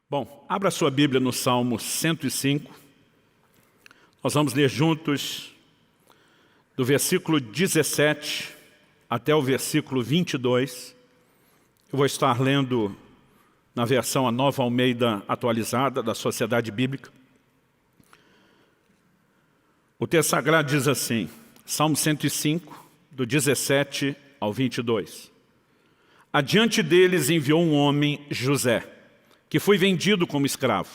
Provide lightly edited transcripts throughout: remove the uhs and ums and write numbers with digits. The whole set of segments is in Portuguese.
Bom, abra sua Bíblia no Salmo 105. Nós vamos ler juntos do versículo 17 até o versículo 22. Eu vou estar lendo na versão A Nova Almeida Atualizada da Sociedade Bíblica. O texto sagrado diz assim, Salmo 105, do 17 ao 22. Adiante deles enviou um homem, José, que foi vendido como escravo.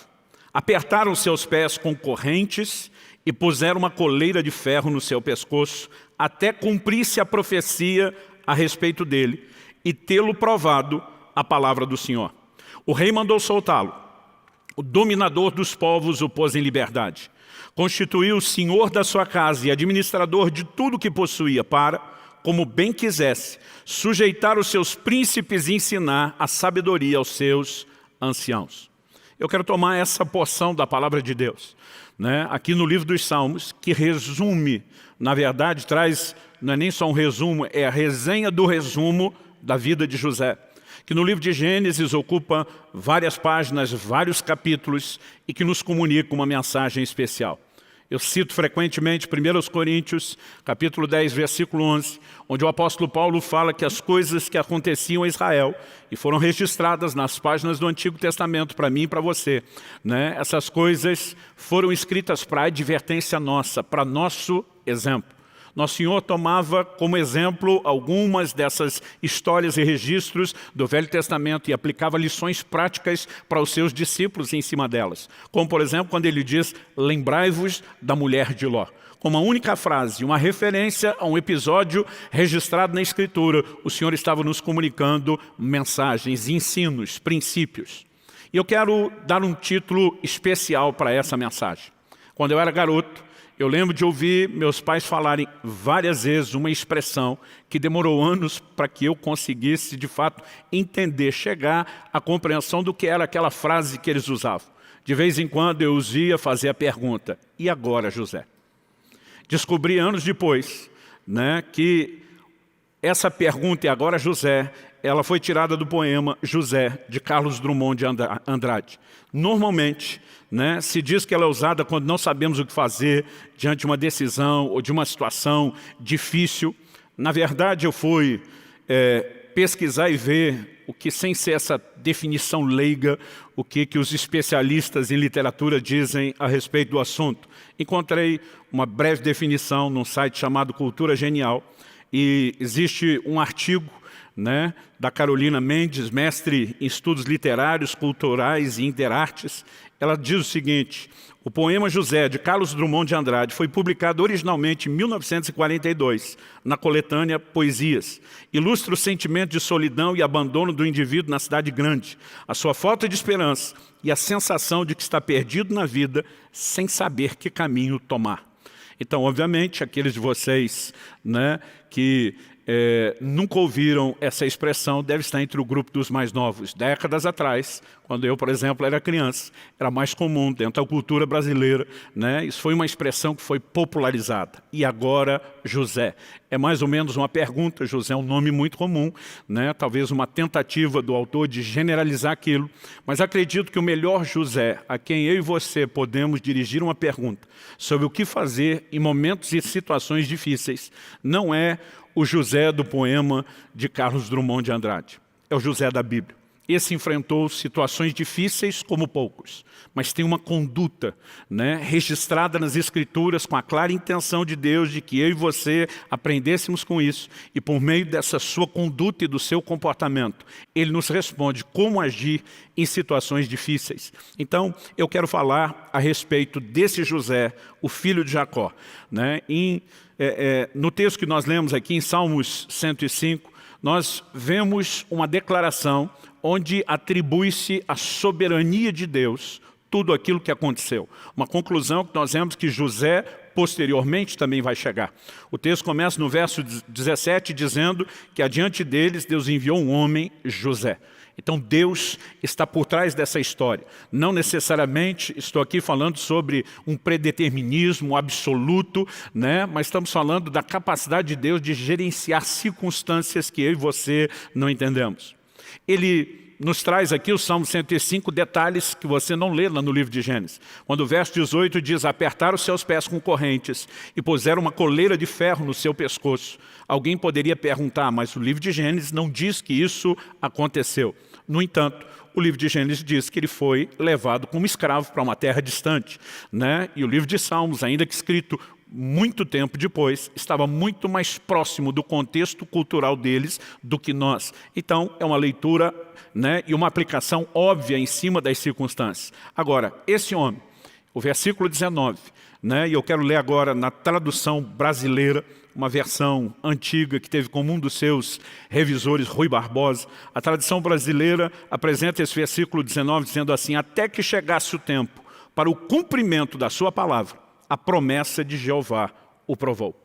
Apertaram seus pés com correntes e puseram uma coleira de ferro no seu pescoço, até cumprir-se a profecia a respeito dele e tê-lo provado a palavra do Senhor. O rei mandou soltá-lo. O dominador dos povos o pôs em liberdade. Constituiu o senhor da sua casa e administrador de tudo que possuía para, como bem quisesse, sujeitar os seus príncipes e ensinar a sabedoria aos seus anciãos. Eu quero tomar essa porção da palavra de Deus, aqui no livro dos Salmos, que resume, na verdade, traz, não é nem só um resumo, é a resenha do resumo da vida de José, que no livro de Gênesis ocupa várias páginas, vários capítulos e que nos comunica uma mensagem especial. Eu cito frequentemente 1 Coríntios, capítulo 10, versículo 11, onde o apóstolo Paulo fala que as coisas que aconteciam a Israel e foram registradas nas páginas do Antigo Testamento para mim e para você, essas coisas foram escritas para advertência nossa, para nosso exemplo. Nosso Senhor tomava como exemplo algumas dessas histórias e registros do Velho Testamento e aplicava lições práticas para os seus discípulos em cima delas. Como, por exemplo, quando ele diz, lembrai-vos da mulher de Ló. Com uma única frase, uma referência a um episódio registrado na Escritura, o Senhor estava nos comunicando mensagens, ensinos, princípios. E eu quero dar um título especial para essa mensagem. Quando eu era garoto, eu lembro de ouvir meus pais falarem várias vezes uma expressão que demorou anos para que eu conseguisse, de fato, entender, chegar à compreensão do que era aquela frase que eles usavam. De vez em quando eu os via fazer a pergunta, e agora, José? Descobri anos depois que essa pergunta, e agora, José, ela foi tirada do poema José, de Carlos Drummond de Andrade. Normalmente, se diz que ela é usada quando não sabemos o que fazer diante de uma decisão ou de uma situação difícil. Na verdade, eu fui pesquisar e ver o que, sem ser essa definição leiga, o que os especialistas em literatura dizem a respeito do assunto. Encontrei uma breve definição num site chamado Cultura Genial e existe um artigo da Carolina Mendes, mestre em estudos literários, culturais e interartes. Ela diz o seguinte, o poema José, de Carlos Drummond de Andrade, foi publicado originalmente em 1942, na coletânea Poesias. Ilustra o sentimento de solidão e abandono do indivíduo na cidade grande, a sua falta de esperança e a sensação de que está perdido na vida sem saber que caminho tomar. Então, obviamente, aqueles de vocês que nunca ouviram essa expressão, deve estar entre o grupo dos mais novos. Décadas atrás, quando eu, por exemplo, era criança, era mais comum dentro da cultura brasileira. Isso foi uma expressão que foi popularizada. E agora, José. É mais ou menos uma pergunta, José é um nome muito comum, talvez uma tentativa do autor de generalizar aquilo, mas acredito que o melhor José, a quem eu e você podemos dirigir uma pergunta sobre o que fazer em momentos e situações difíceis, não é o José do poema de Carlos Drummond de Andrade. É o José da Bíblia. Esse enfrentou situações difíceis como poucos, mas tem uma conduta registrada nas Escrituras com a clara intenção de Deus de que eu e você aprendêssemos com isso e por meio dessa sua conduta e do seu comportamento, ele nos responde como agir em situações difíceis. Então, eu quero falar a respeito desse José, o filho de Jacó. No texto que nós lemos aqui em Salmos 105, nós vemos uma declaração onde atribui-se à soberania de Deus tudo aquilo que aconteceu. Uma conclusão que nós vemos que José posteriormente também vai chegar. O texto começa no verso 17 dizendo que adiante deles Deus enviou um homem, José. Então Deus está por trás dessa história. Não necessariamente estou aqui falando sobre um predeterminismo absoluto, mas estamos falando da capacidade de Deus de gerenciar circunstâncias que eu e você não entendemos. Ele nos traz aqui o Salmo 105 detalhes que você não lê lá no livro de Gênesis. Quando o verso 18 diz, apertaram os seus pés com correntes e puseram uma coleira de ferro no seu pescoço. Alguém poderia perguntar, mas o livro de Gênesis não diz que isso aconteceu. No entanto, o livro de Gênesis diz que ele foi levado como escravo para uma terra distante, né? E o livro de Salmos, ainda que escrito muito tempo depois, estava muito mais próximo do contexto cultural deles do que nós. Então, é uma leitura, né, e uma aplicação óbvia em cima das circunstâncias. Agora, esse homem, o versículo 19, né, e eu quero ler agora na tradução brasileira, uma versão antiga que teve como um dos seus revisores, Rui Barbosa. A tradução brasileira apresenta esse versículo 19 dizendo assim, até que chegasse o tempo para o cumprimento da sua palavra, a promessa de Jeová o provou.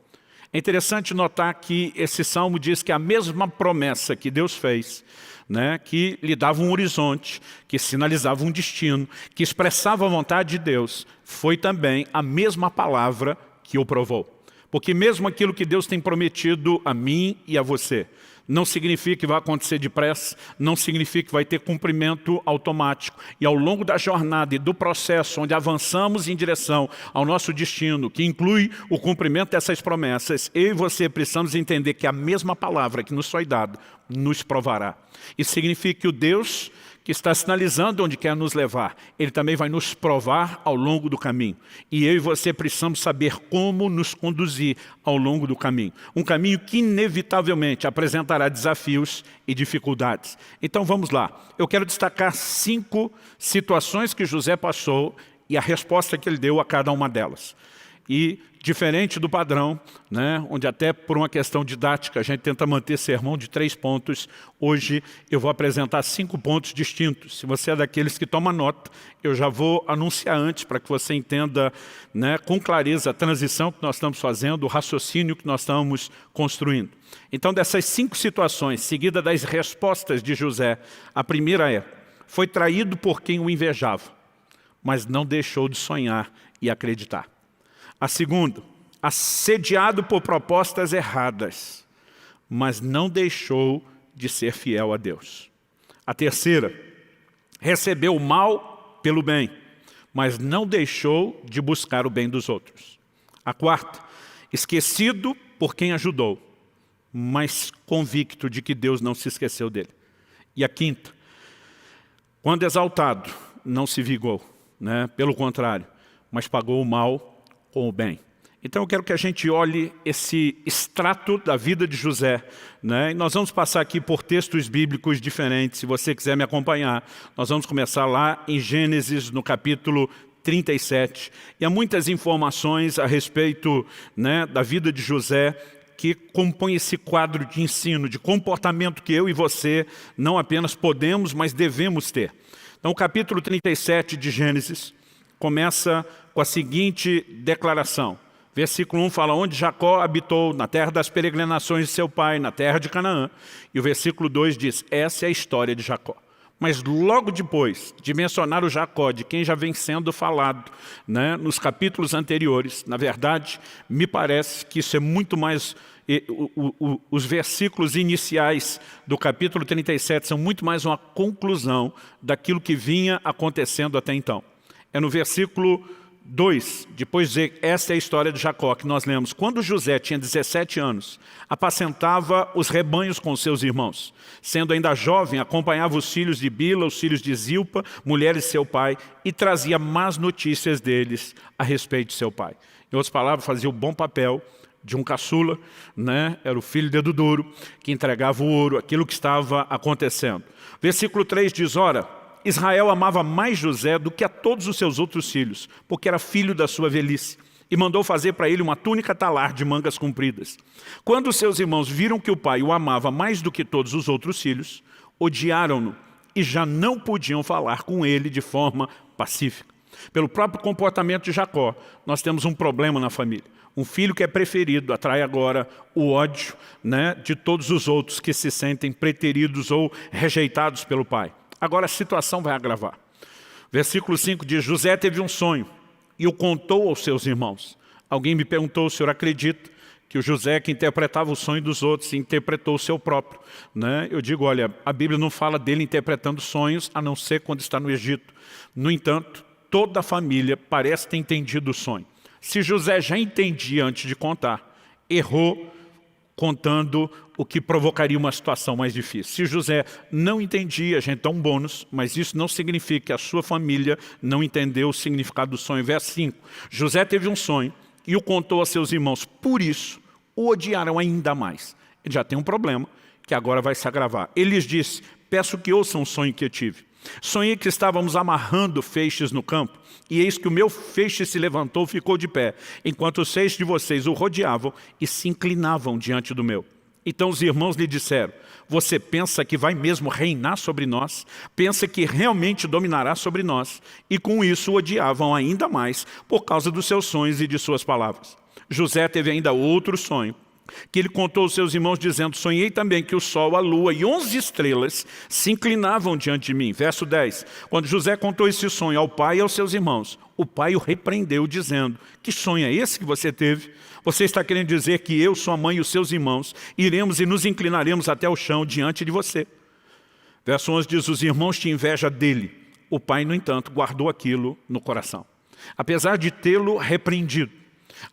É interessante notar que esse salmo diz que a mesma promessa que Deus fez, né, que lhe dava um horizonte, que sinalizava um destino, que expressava a vontade de Deus, foi também a mesma palavra que o provou. Porque mesmo aquilo que Deus tem prometido a mim e a você, não significa que vai acontecer depressa, não significa que vai ter cumprimento automático. E ao longo da jornada e do processo, onde avançamos em direção ao nosso destino, que inclui o cumprimento dessas promessas, eu e você precisamos entender que a mesma palavra que nos foi dada nos provará. Isso significa que o Deus que está sinalizando onde quer nos levar, Ele também vai nos provar ao longo do caminho. E eu e você precisamos saber como nos conduzir ao longo do caminho. Um caminho que inevitavelmente apresentará desafios e dificuldades. Então vamos lá. Eu quero destacar 5 situações que José passou e a resposta que ele deu a cada uma delas. E, diferente do padrão, né, onde até por uma questão didática a gente tenta manter sermão de 3 pontos, hoje eu vou apresentar 5 pontos distintos. Se você é daqueles que toma nota, eu já vou anunciar antes para que você entenda, né, com clareza a transição que nós estamos fazendo, o raciocínio que nós estamos construindo. Então, dessas 5 situações, seguida das respostas de José, a primeira é, foi traído por quem o invejava, mas não deixou de sonhar e acreditar. A segunda, assediado por propostas erradas, mas não deixou de ser fiel a Deus. A terceira, recebeu o mal pelo bem, mas não deixou de buscar o bem dos outros. A quarta, esquecido por quem ajudou, mas convicto de que Deus não se esqueceu dele. E a quinta, quando exaltado, não se vingou, né? Pelo contrário, mas pagou o mal com o bem. Então eu quero que a gente olhe esse extrato da vida de José, né? E nós vamos passar aqui por textos bíblicos diferentes, se você quiser me acompanhar. Nós vamos começar lá em Gênesis, no capítulo 37. E há muitas informações a respeito, né, da vida de José, que compõe esse quadro de ensino, de comportamento que eu e você não apenas podemos, mas devemos ter. Então o capítulo 37 de Gênesis começa com a seguinte declaração. Versículo 1 fala, onde Jacó habitou, na terra das peregrinações de seu pai, na terra de Canaã. E o versículo 2 diz, essa é a história de Jacó. Mas logo depois de mencionar o Jacó, de quem já vem sendo falado, né, nos capítulos anteriores, na verdade, me parece que isso é muito mais... Os versículos iniciais do capítulo 37 são muito mais uma conclusão daquilo que vinha acontecendo até então. É no versículo 2, depois de dizer, esta é a história de Jacó, que nós lemos. Quando José tinha 17 anos, apacentava os rebanhos com seus irmãos. Sendo ainda jovem, acompanhava os filhos de Bila, os filhos de Zilpa, mulheres de seu pai, e trazia más notícias deles a respeito de seu pai. Em outras palavras, fazia o bom papel de um caçula, né? Era o filho dedo duro, que entregava o ouro, aquilo que estava acontecendo. Versículo 3 diz, ora, Israel amava mais José do que a todos os seus outros filhos, porque era filho da sua velhice, e mandou fazer para ele uma túnica talar de mangas compridas. Quando seus irmãos viram que o pai o amava mais do que todos os outros filhos, odiaram-no e já não podiam falar com ele de forma pacífica. Pelo próprio comportamento de Jacó, nós temos um problema na família. Um filho que é preferido atrai agora o ódio, né, de todos os outros que se sentem preteridos ou rejeitados pelo pai. Agora a situação vai agravar. Versículo 5 diz, José teve um sonho e o contou aos seus irmãos. Alguém me perguntou, o senhor acredita que o José, que interpretava o sonho dos outros, interpretou o seu próprio. Né? Eu digo, olha, a Bíblia não fala dele interpretando sonhos, a não ser quando está no Egito. No entanto, toda a família parece ter entendido o sonho. Se José já entendia antes de contar, errou contando o que provocaria uma situação mais difícil. Se José não entendia, a gente dá um bônus, mas isso não significa que a sua família não entendeu o significado do sonho. Verso 5. José teve um sonho e o contou a seus irmãos. Por isso, o odiaram ainda mais. Ele já tem um problema que agora vai se agravar. Ele lhes disse, peço que ouçam o sonho que eu tive. Sonhei que estávamos amarrando feixes no campo, e eis que o meu feixe se levantou e ficou de pé, enquanto os feixes de vocês o rodeavam e se inclinavam diante do meu. Então os irmãos lhe disseram, você pensa que vai mesmo reinar sobre nós? Pensa que realmente dominará sobre nós? E com isso o odiavam ainda mais por causa dos seus sonhos e de suas palavras. José teve ainda outro sonho, que ele contou aos seus irmãos dizendo, sonhei também que o sol, a lua e 11 estrelas se inclinavam diante de mim. Verso 10, quando José contou esse sonho ao pai e aos seus irmãos, o pai o repreendeu dizendo, que sonho é esse que você teve? Você está querendo dizer que eu, sua mãe e os seus irmãos iremos e nos inclinaremos até o chão diante de você. Verso 11 diz, os irmãos tinham inveja dele. O pai, no entanto, guardou aquilo no coração. Apesar de tê-lo repreendido,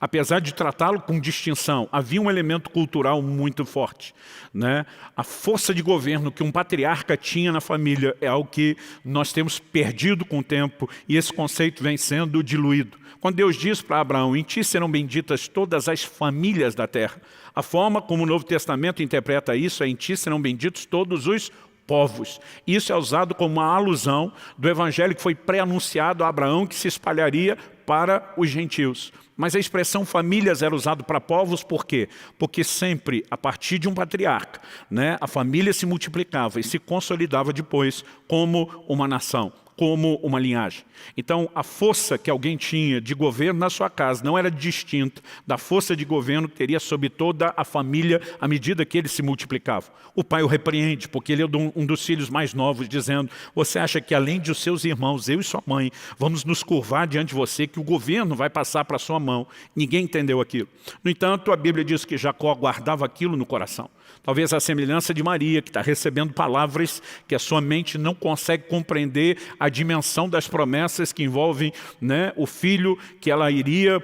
apesar de tratá-lo com distinção, havia um elemento cultural muito forte. Né? A força de governo que um patriarca tinha na família é algo que nós temos perdido com o tempo e esse conceito vem sendo diluído. Quando Deus diz para Abraão, em ti serão benditas todas as famílias da terra, a forma como o Novo Testamento interpreta isso é em ti serão benditos todos os povos. Isso é usado como uma alusão do evangelho que foi pré-anunciado a Abraão que se espalharia para os gentios. Mas a expressão famílias era usada para povos por quê? Porque sempre, a partir de um patriarca, né, a família se multiplicava e se consolidava depois como uma nação, como uma linhagem. Então, a força que alguém tinha de governo na sua casa não era distinta da força de governo que teria sobre toda a família à medida que eles se multiplicavam. O pai o repreende, porque ele é um dos filhos mais novos, dizendo, você acha que além de seus irmãos, eu e sua mãe, vamos nos curvar diante de você, que o governo vai passar para a sua mão? Ninguém entendeu aquilo. No entanto, a Bíblia diz que Jacó guardava aquilo no coração. Talvez a semelhança de Maria, que está recebendo palavras que a sua mente não consegue compreender a dimensão das promessas que envolvem, né, o filho que ela iria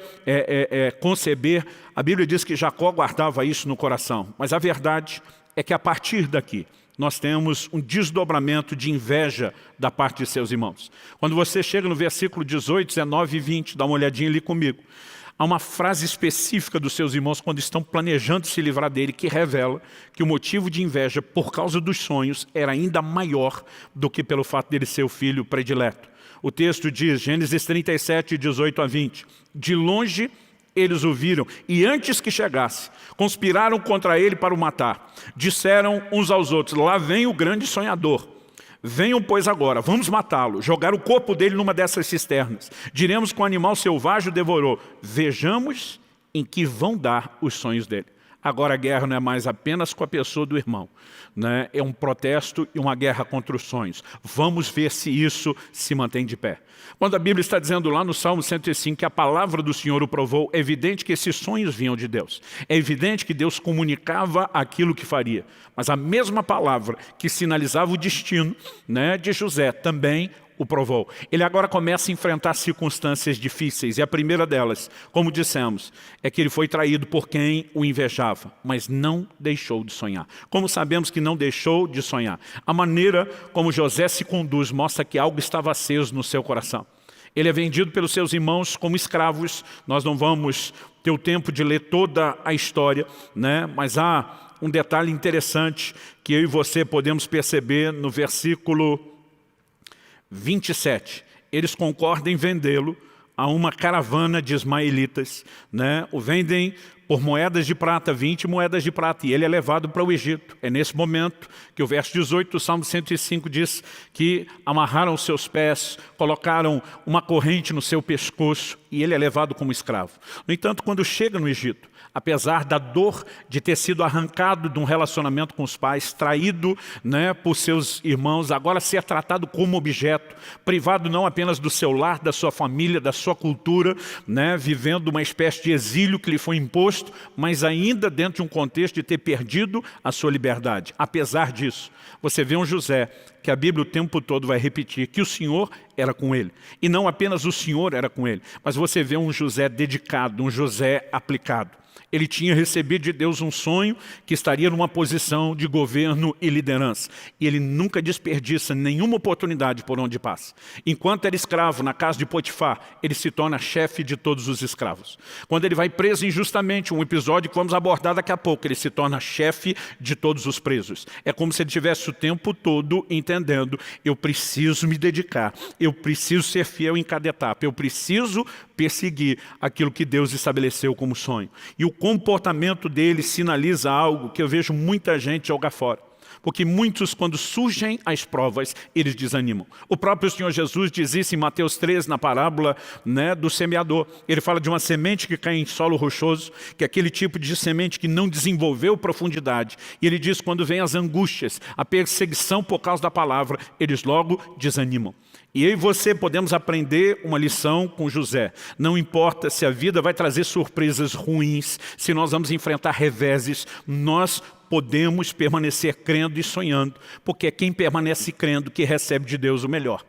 conceber. A Bíblia diz que Jacó guardava isso no coração. Mas a verdade é que a partir daqui, nós temos um desdobramento de inveja da parte de seus irmãos. Quando você chega no versículo 18, 19 e 20, dá uma olhadinha ali comigo. Há uma frase específica dos seus irmãos quando estão planejando se livrar dele que revela que o motivo de inveja por causa dos sonhos era ainda maior do que pelo fato dele ser o filho predileto. O texto diz, Gênesis 37, 18 a 20, de longe eles o viram e antes que chegasse, conspiraram contra ele para o matar. Disseram uns aos outros, lá vem o grande sonhador. Venham, pois, agora, vamos matá-lo, jogar o corpo dele numa dessas cisternas. Diremos que o animal selvagem o devorou. Vejamos em que vão dar os sonhos dele. Agora a guerra não é mais apenas com a pessoa do irmão, né? É um protesto e uma guerra contra os sonhos. Vamos ver se isso se mantém de pé. Quando a Bíblia está dizendo lá no Salmo 105 que a palavra do Senhor o provou, é evidente que esses sonhos vinham de Deus. É evidente que Deus comunicava aquilo que faria. Mas a mesma palavra que sinalizava o destino, né, de José também o provou. Ele agora começa a enfrentar circunstâncias difíceis, e a primeira delas, como dissemos, é que ele foi traído por quem o invejava, mas não deixou de sonhar. Como sabemos que não deixou de sonhar? A maneira como José se conduz mostra que algo estava aceso no seu coração. Ele é vendido pelos seus irmãos como escravos. Nós não vamos ter o tempo de ler toda a história, né? Mas há um detalhe interessante que eu e você podemos perceber no versículo 27, eles concordam em vendê-lo a uma caravana de ismaelitas, né? O vendem por moedas de prata, 20 moedas de prata, e ele é levado para o Egito. É nesse momento que o verso 18 do Salmo 105 diz que amarraram os seus pés, colocaram uma corrente no seu pescoço e ele é levado como escravo. No entanto, quando chega no Egito, apesar da dor de ter sido arrancado de um relacionamento com os pais, traído, né, por seus irmãos, agora ser tratado como objeto, privado não apenas do seu lar, da sua família, da sua cultura, né, vivendo uma espécie de exílio que lhe foi imposto posto, mas ainda dentro de um contexto de ter perdido a sua liberdade. Apesar disso, você vê um José que a Bíblia o tempo todo vai repetir que o Senhor era com ele. E não apenas o Senhor era com ele, mas você vê um José dedicado, um José aplicado. Ele tinha recebido de Deus um sonho que estaria numa posição de governo e liderança. E ele nunca desperdiça nenhuma oportunidade por onde passa. Enquanto era escravo na casa de Potifar, ele se torna chefe de todos os escravos. Quando ele vai preso injustamente, um episódio que vamos abordar daqui a pouco, ele se torna chefe de todos os presos. É como se ele tivesse o tempo todo entendendo, eu preciso me dedicar, eu preciso ser fiel em cada etapa, eu preciso perseguir aquilo que Deus estabeleceu como sonho. E o comportamento dele sinaliza algo que eu vejo muita gente jogar fora. Porque muitos, quando surgem as provas, eles desanimam. O próprio Senhor Jesus diz isso em Mateus 13, na parábola, né, do semeador. Ele fala de uma semente que cai em solo rochoso, que é aquele tipo de semente que não desenvolveu profundidade. E ele diz, quando vem as angústias, a perseguição por causa da palavra, eles logo desanimam. E eu e você podemos aprender uma lição com José. Não importa se a vida vai trazer surpresas ruins, se nós vamos enfrentar reveses, nós podemos permanecer crendo e sonhando, porque é quem permanece crendo que recebe de Deus o melhor.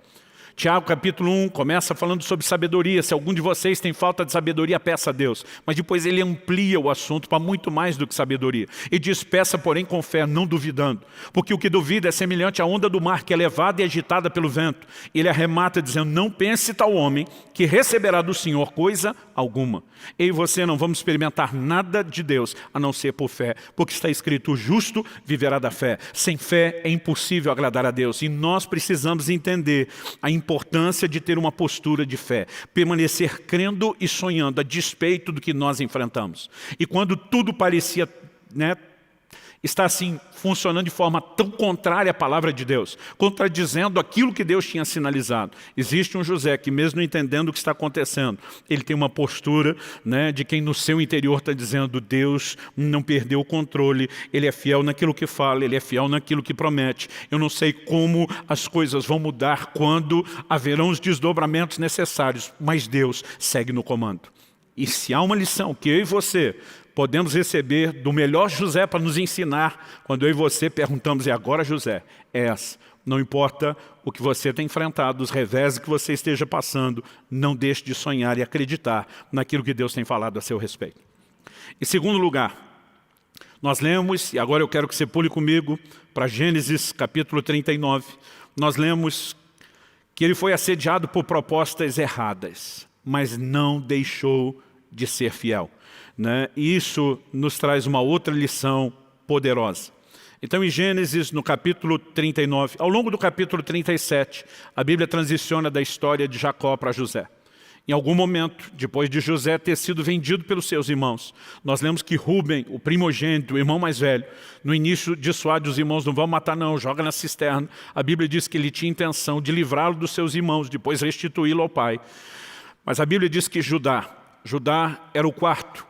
Tiago capítulo 1 começa falando sobre sabedoria. Se algum de vocês tem falta de sabedoria, peça a Deus. Mas depois ele amplia o assunto para muito mais do que sabedoria. E diz, peça porém com fé, não duvidando. Porque o que duvida é semelhante à onda do mar que é levada e agitada pelo vento. Ele arremata dizendo, não pense tal homem que receberá do Senhor coisa alguma. Eu e você não vamos experimentar nada de Deus, a não ser por fé. Porque está escrito, o justo viverá da fé. Sem fé é impossível agradar a Deus. E nós precisamos entender a importância de ter uma postura de fé, permanecer crendo e sonhando a despeito do que nós enfrentamos. E quando tudo parecia, está assim, funcionando de forma tão contrária à palavra de Deus, contradizendo aquilo que Deus tinha sinalizado. Existe um José que, mesmo entendendo o que está acontecendo, ele tem uma postura de quem no seu interior está dizendo, Deus não perdeu o controle, Ele é fiel naquilo que fala, Ele é fiel naquilo que promete. Eu não sei como as coisas vão mudar, quando haverão os desdobramentos necessários, mas Deus segue no comando. E se há uma lição que eu e você podemos receber do melhor José para nos ensinar, quando eu e você perguntamos, e agora José? É essa. Não importa o que você tem enfrentado, os reveses que você esteja passando, não deixe de sonhar e acreditar naquilo que Deus tem falado a seu respeito. Em segundo lugar, nós lemos, e agora eu quero que você pule comigo para Gênesis capítulo 39, nós lemos que ele foi assediado por propostas erradas, mas não deixou de ser fiel. E isso nos traz uma outra lição poderosa. Então, em Gênesis, no capítulo 39, ao longo do capítulo 37, a Bíblia transiciona da história de Jacó para José. Em algum momento, depois de José ter sido vendido pelos seus irmãos, nós lemos que Rúben, o primogênito, o irmão mais velho, no início dissuade os irmãos, não vão matar não, joga na cisterna. A Bíblia diz que ele tinha intenção de livrá-lo dos seus irmãos, depois restituí-lo ao pai. Mas a Bíblia diz que Judá era o quarto.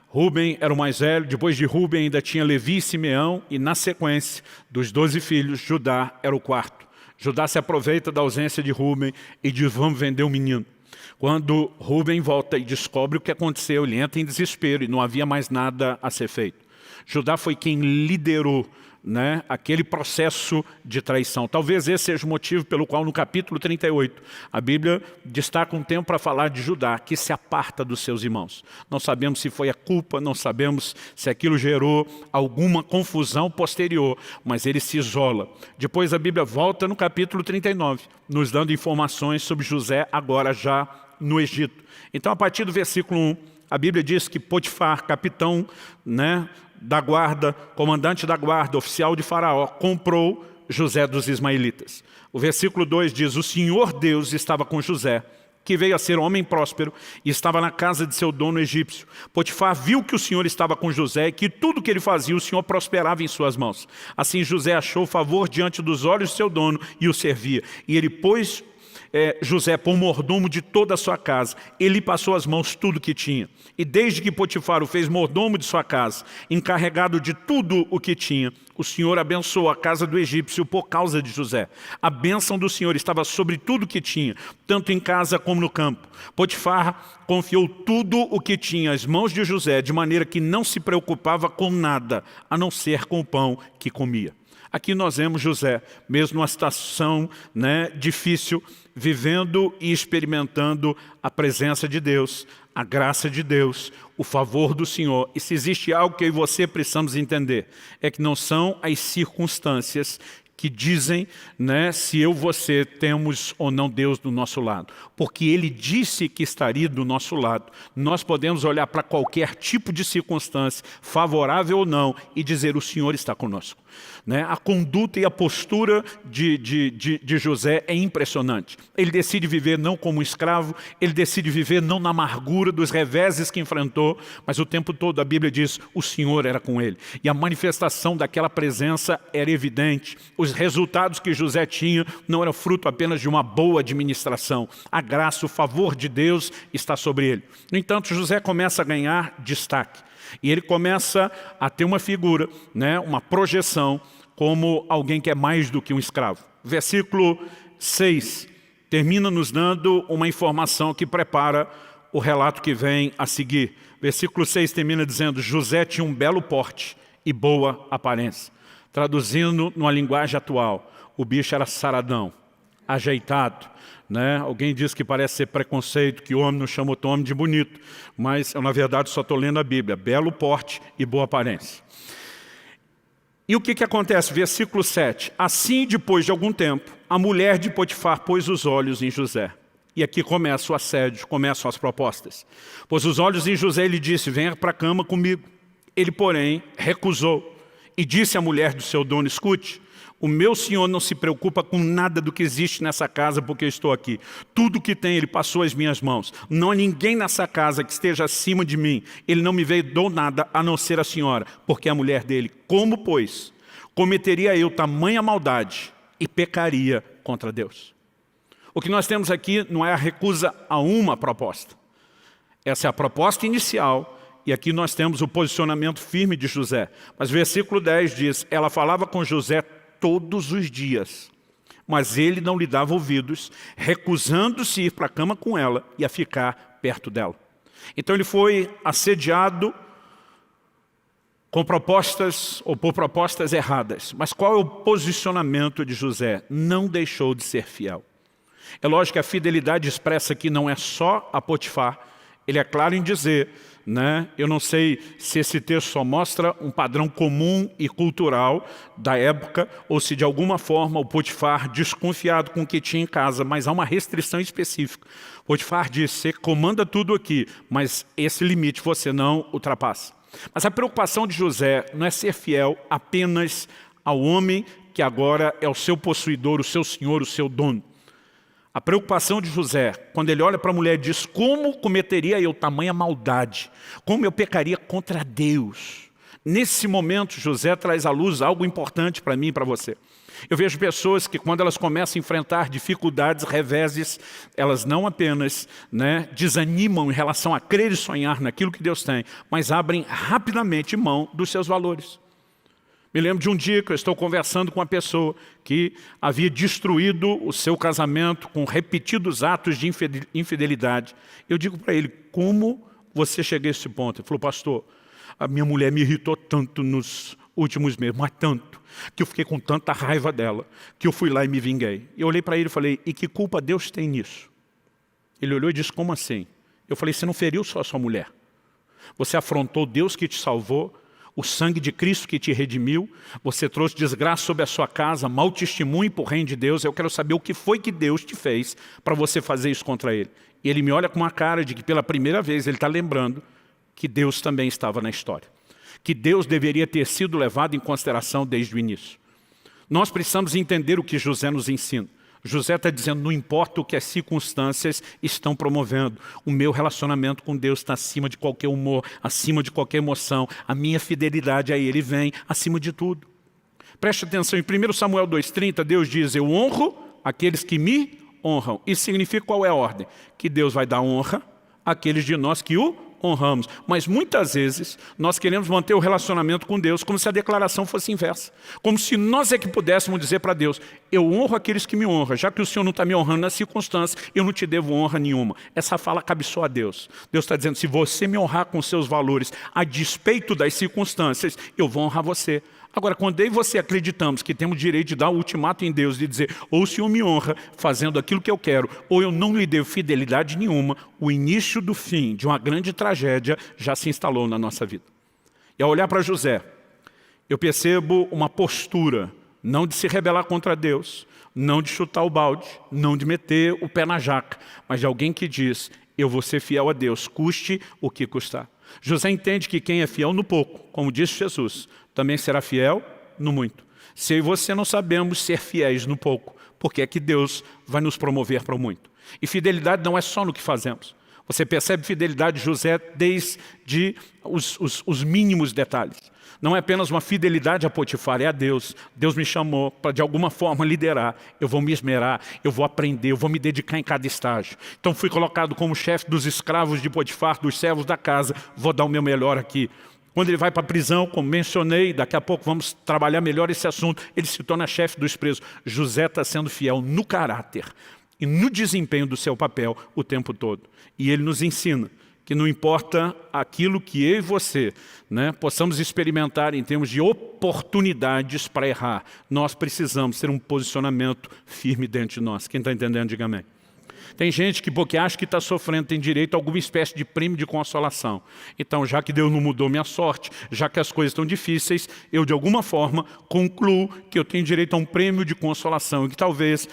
Rúben era o mais velho, depois de Rúben ainda tinha Levi e Simeão, e na sequência dos 12 filhos, Judá era o quarto. Judá se aproveita da ausência de Rúben e diz, vamos vender o menino. Quando Rúben volta e descobre o que aconteceu, ele entra em desespero e não havia mais nada a ser feito. Judá foi quem liderou aquele processo de traição. Talvez esse seja o motivo pelo qual no capítulo 38 a Bíblia destaca um tempo para falar de Judá, que se aparta dos seus irmãos. Não sabemos se foi a culpa, não sabemos se aquilo gerou alguma confusão posterior, mas ele se isola. Depois a Bíblia volta no capítulo 39, nos dando informações sobre José agora já no Egito. Então, a partir do versículo 1, a Bíblia diz que Potifar, capitão da guarda, comandante da guarda, oficial de Faraó, comprou José dos ismaelitas. O versículo 2 diz, o Senhor Deus estava com José, que veio a ser homem próspero e estava na casa de seu dono egípcio. Potifar viu que o Senhor estava com José e que tudo que ele fazia, o Senhor prosperava em suas mãos. Assim José achou favor diante dos olhos de seu dono e o servia. E ele pôs José por mordomo de toda a sua casa. Ele passou às mãos tudo que tinha. E desde que Potifar o fez mordomo de sua casa, encarregado de tudo o que tinha, o Senhor abençoou a casa do egípcio por causa de José. A bênção do Senhor estava sobre tudo o que tinha, tanto em casa como no campo. Potifar confiou tudo o que tinha às mãos de José, de maneira que não se preocupava com nada, a não ser com o pão que comia. Aqui nós vemos José, mesmo numa situação difícil, vivendo e experimentando a presença de Deus, a graça de Deus, o favor do Senhor. E se existe algo que eu e você precisamos entender, é que não são as circunstâncias que dizem se eu e você temos ou não Deus do nosso lado. Porque Ele disse que estaria do nosso lado. Nós podemos olhar para qualquer tipo de circunstância, favorável ou não, e dizer: o Senhor está conosco. A conduta e a postura de José é impressionante. Ele decide viver não como um escravo, ele decide viver não na amargura dos reveses que enfrentou, mas o tempo todo a Bíblia diz: o Senhor era com ele. E a manifestação daquela presença era evidente. Os resultados que José tinha não eram fruto apenas de uma boa administração. A graça, o favor de Deus está sobre ele. No entanto, José começa a ganhar destaque. E ele começa a ter uma figura, uma projeção, como alguém que é mais do que um escravo. Versículo 6 termina nos dando uma informação que prepara o relato que vem a seguir. Versículo 6 termina dizendo: José tinha um belo porte e boa aparência. Traduzindo numa linguagem atual, o bicho era saradão, ajeitado. Alguém diz que parece ser preconceito, que o homem não chama outro homem de bonito, mas eu na verdade só estou lendo a Bíblia. Belo porte e boa aparência. E o que acontece? Versículo 7. Assim, depois de algum tempo, a mulher de Potifar pôs os olhos em José. E aqui começa o assédio, começam as propostas. Pôs os olhos em José e lhe disse: venha para a cama comigo. Ele, porém, recusou e disse à mulher do seu dono: escute, o meu senhor não se preocupa com nada do que existe nessa casa porque eu estou aqui. Tudo que tem ele passou às minhas mãos. Não há ninguém nessa casa que esteja acima de mim. Ele não me veio do nada a não ser a senhora, porque é a mulher dele. Como, pois, cometeria eu tamanha maldade e pecaria contra Deus? O que nós temos aqui não é a recusa a uma proposta. Essa é a proposta inicial. E aqui nós temos o posicionamento firme de José. Mas o versículo 10 diz: ela falava com José todos os dias, mas ele não lhe dava ouvidos, recusando-se ir para a cama com ela e a ficar perto dela. Então ele foi assediado com propostas ou por propostas erradas. Mas qual é o posicionamento de José? Não deixou de ser fiel. É lógico que a fidelidade expressa aqui não é só a Potifar. Ele é claro em dizer, eu não sei se esse texto só mostra um padrão comum e cultural da época, ou se de alguma forma o Potifar, desconfiado com o que tinha em casa, mas há uma restrição específica. Potifar diz: você comanda tudo aqui, mas esse limite você não ultrapassa. Mas a preocupação de José não é ser fiel apenas ao homem que agora é o seu possuidor, o seu senhor, o seu dono. A preocupação de José, quando ele olha para a mulher, diz: como cometeria eu tamanha maldade? Como eu pecaria contra Deus? Nesse momento, José traz à luz algo importante para mim e para você. Eu vejo pessoas que, quando elas começam a enfrentar dificuldades, reveses, elas não apenas desanimam em relação a crer e sonhar naquilo que Deus tem, mas abrem rapidamente mão dos seus valores. Me lembro de um dia que eu estou conversando com uma pessoa que havia destruído o seu casamento com repetidos atos de infidelidade. Eu digo para ele: como você chegou a esse ponto? Ele falou: pastor, a minha mulher me irritou tanto nos últimos meses, mas tanto, que eu fiquei com tanta raiva dela, que eu fui lá e me vinguei. Eu olhei para ele e falei: e que culpa Deus tem nisso? Ele olhou e disse: como assim? Eu falei: você não feriu só a sua mulher. Você afrontou Deus que te salvou, o sangue de Cristo que te redimiu, você trouxe desgraça sobre a sua casa, mau testemunho por reino de Deus. Eu quero saber o que foi que Deus te fez para você fazer isso contra ele. E ele me olha com uma cara de que pela primeira vez ele está lembrando que Deus também estava na história. Que Deus deveria ter sido levado em consideração desde o início. Nós precisamos entender o que José nos ensina. José está dizendo: não importa o que as circunstâncias estão promovendo, o meu relacionamento com Deus está acima de qualquer humor, acima de qualquer emoção, a minha fidelidade a Ele vem acima de tudo. Preste atenção, em 1 Samuel 2,30, Deus diz: eu honro aqueles que me honram. Isso significa qual é a ordem? Que Deus vai dar honra àqueles de nós que o honramos. Mas muitas vezes nós queremos manter o relacionamento com Deus como se a declaração fosse inversa. Como se nós é que pudéssemos dizer para Deus, eu honro aqueles que me honram, já que o Senhor não está me honrando nas circunstâncias, eu não te devo honra nenhuma. Essa fala cabe só a Deus. Deus está dizendo, se você me honrar com seus valores, a despeito das circunstâncias, eu vou honrar você. Agora, quando eu e você acreditamos que temos o direito de dar o ultimato em Deus, de dizer, ou o Senhor me honra fazendo aquilo que eu quero, ou eu não lhe devo fidelidade nenhuma, o início do fim de uma grande tragédia já se instalou na nossa vida. E ao olhar para José, eu percebo uma postura, não de se rebelar contra Deus, não de chutar o balde, não de meter o pé na jaca, mas de alguém que diz, eu vou ser fiel a Deus, custe o que custar. José entende que quem é fiel no pouco, como disse Jesus, também será fiel no muito. Se eu e você não sabemos ser fiéis no pouco, porque é que Deus vai nos promover para o muito. E fidelidade não é só no que fazemos. Você percebe fidelidade de José desde os mínimos detalhes. Não é apenas uma fidelidade a Potifar, é a Deus. Deus me chamou para de alguma forma liderar. Eu vou me esmerar, eu vou aprender, eu vou me dedicar em cada estágio. Então fui colocado como chefe dos escravos de Potifar, dos servos da casa. Vou dar o meu melhor aqui. Quando ele vai para a prisão, como mencionei, daqui a pouco vamos trabalhar melhor esse assunto, ele se torna chefe dos presos. José está sendo fiel no caráter e no desempenho do seu papel o tempo todo. E ele nos ensina que não importa aquilo que eu e você possamos experimentar em termos de oportunidades para errar, nós precisamos ter um posicionamento firme dentro de nós. Quem está entendendo, diga amém. Tem gente que, porque acha que está sofrendo, tem direito a alguma espécie de prêmio de consolação. Então, já que Deus não mudou minha sorte, já que as coisas estão difíceis, eu, de alguma forma, concluo que eu tenho direito a um prêmio de consolação e que talvez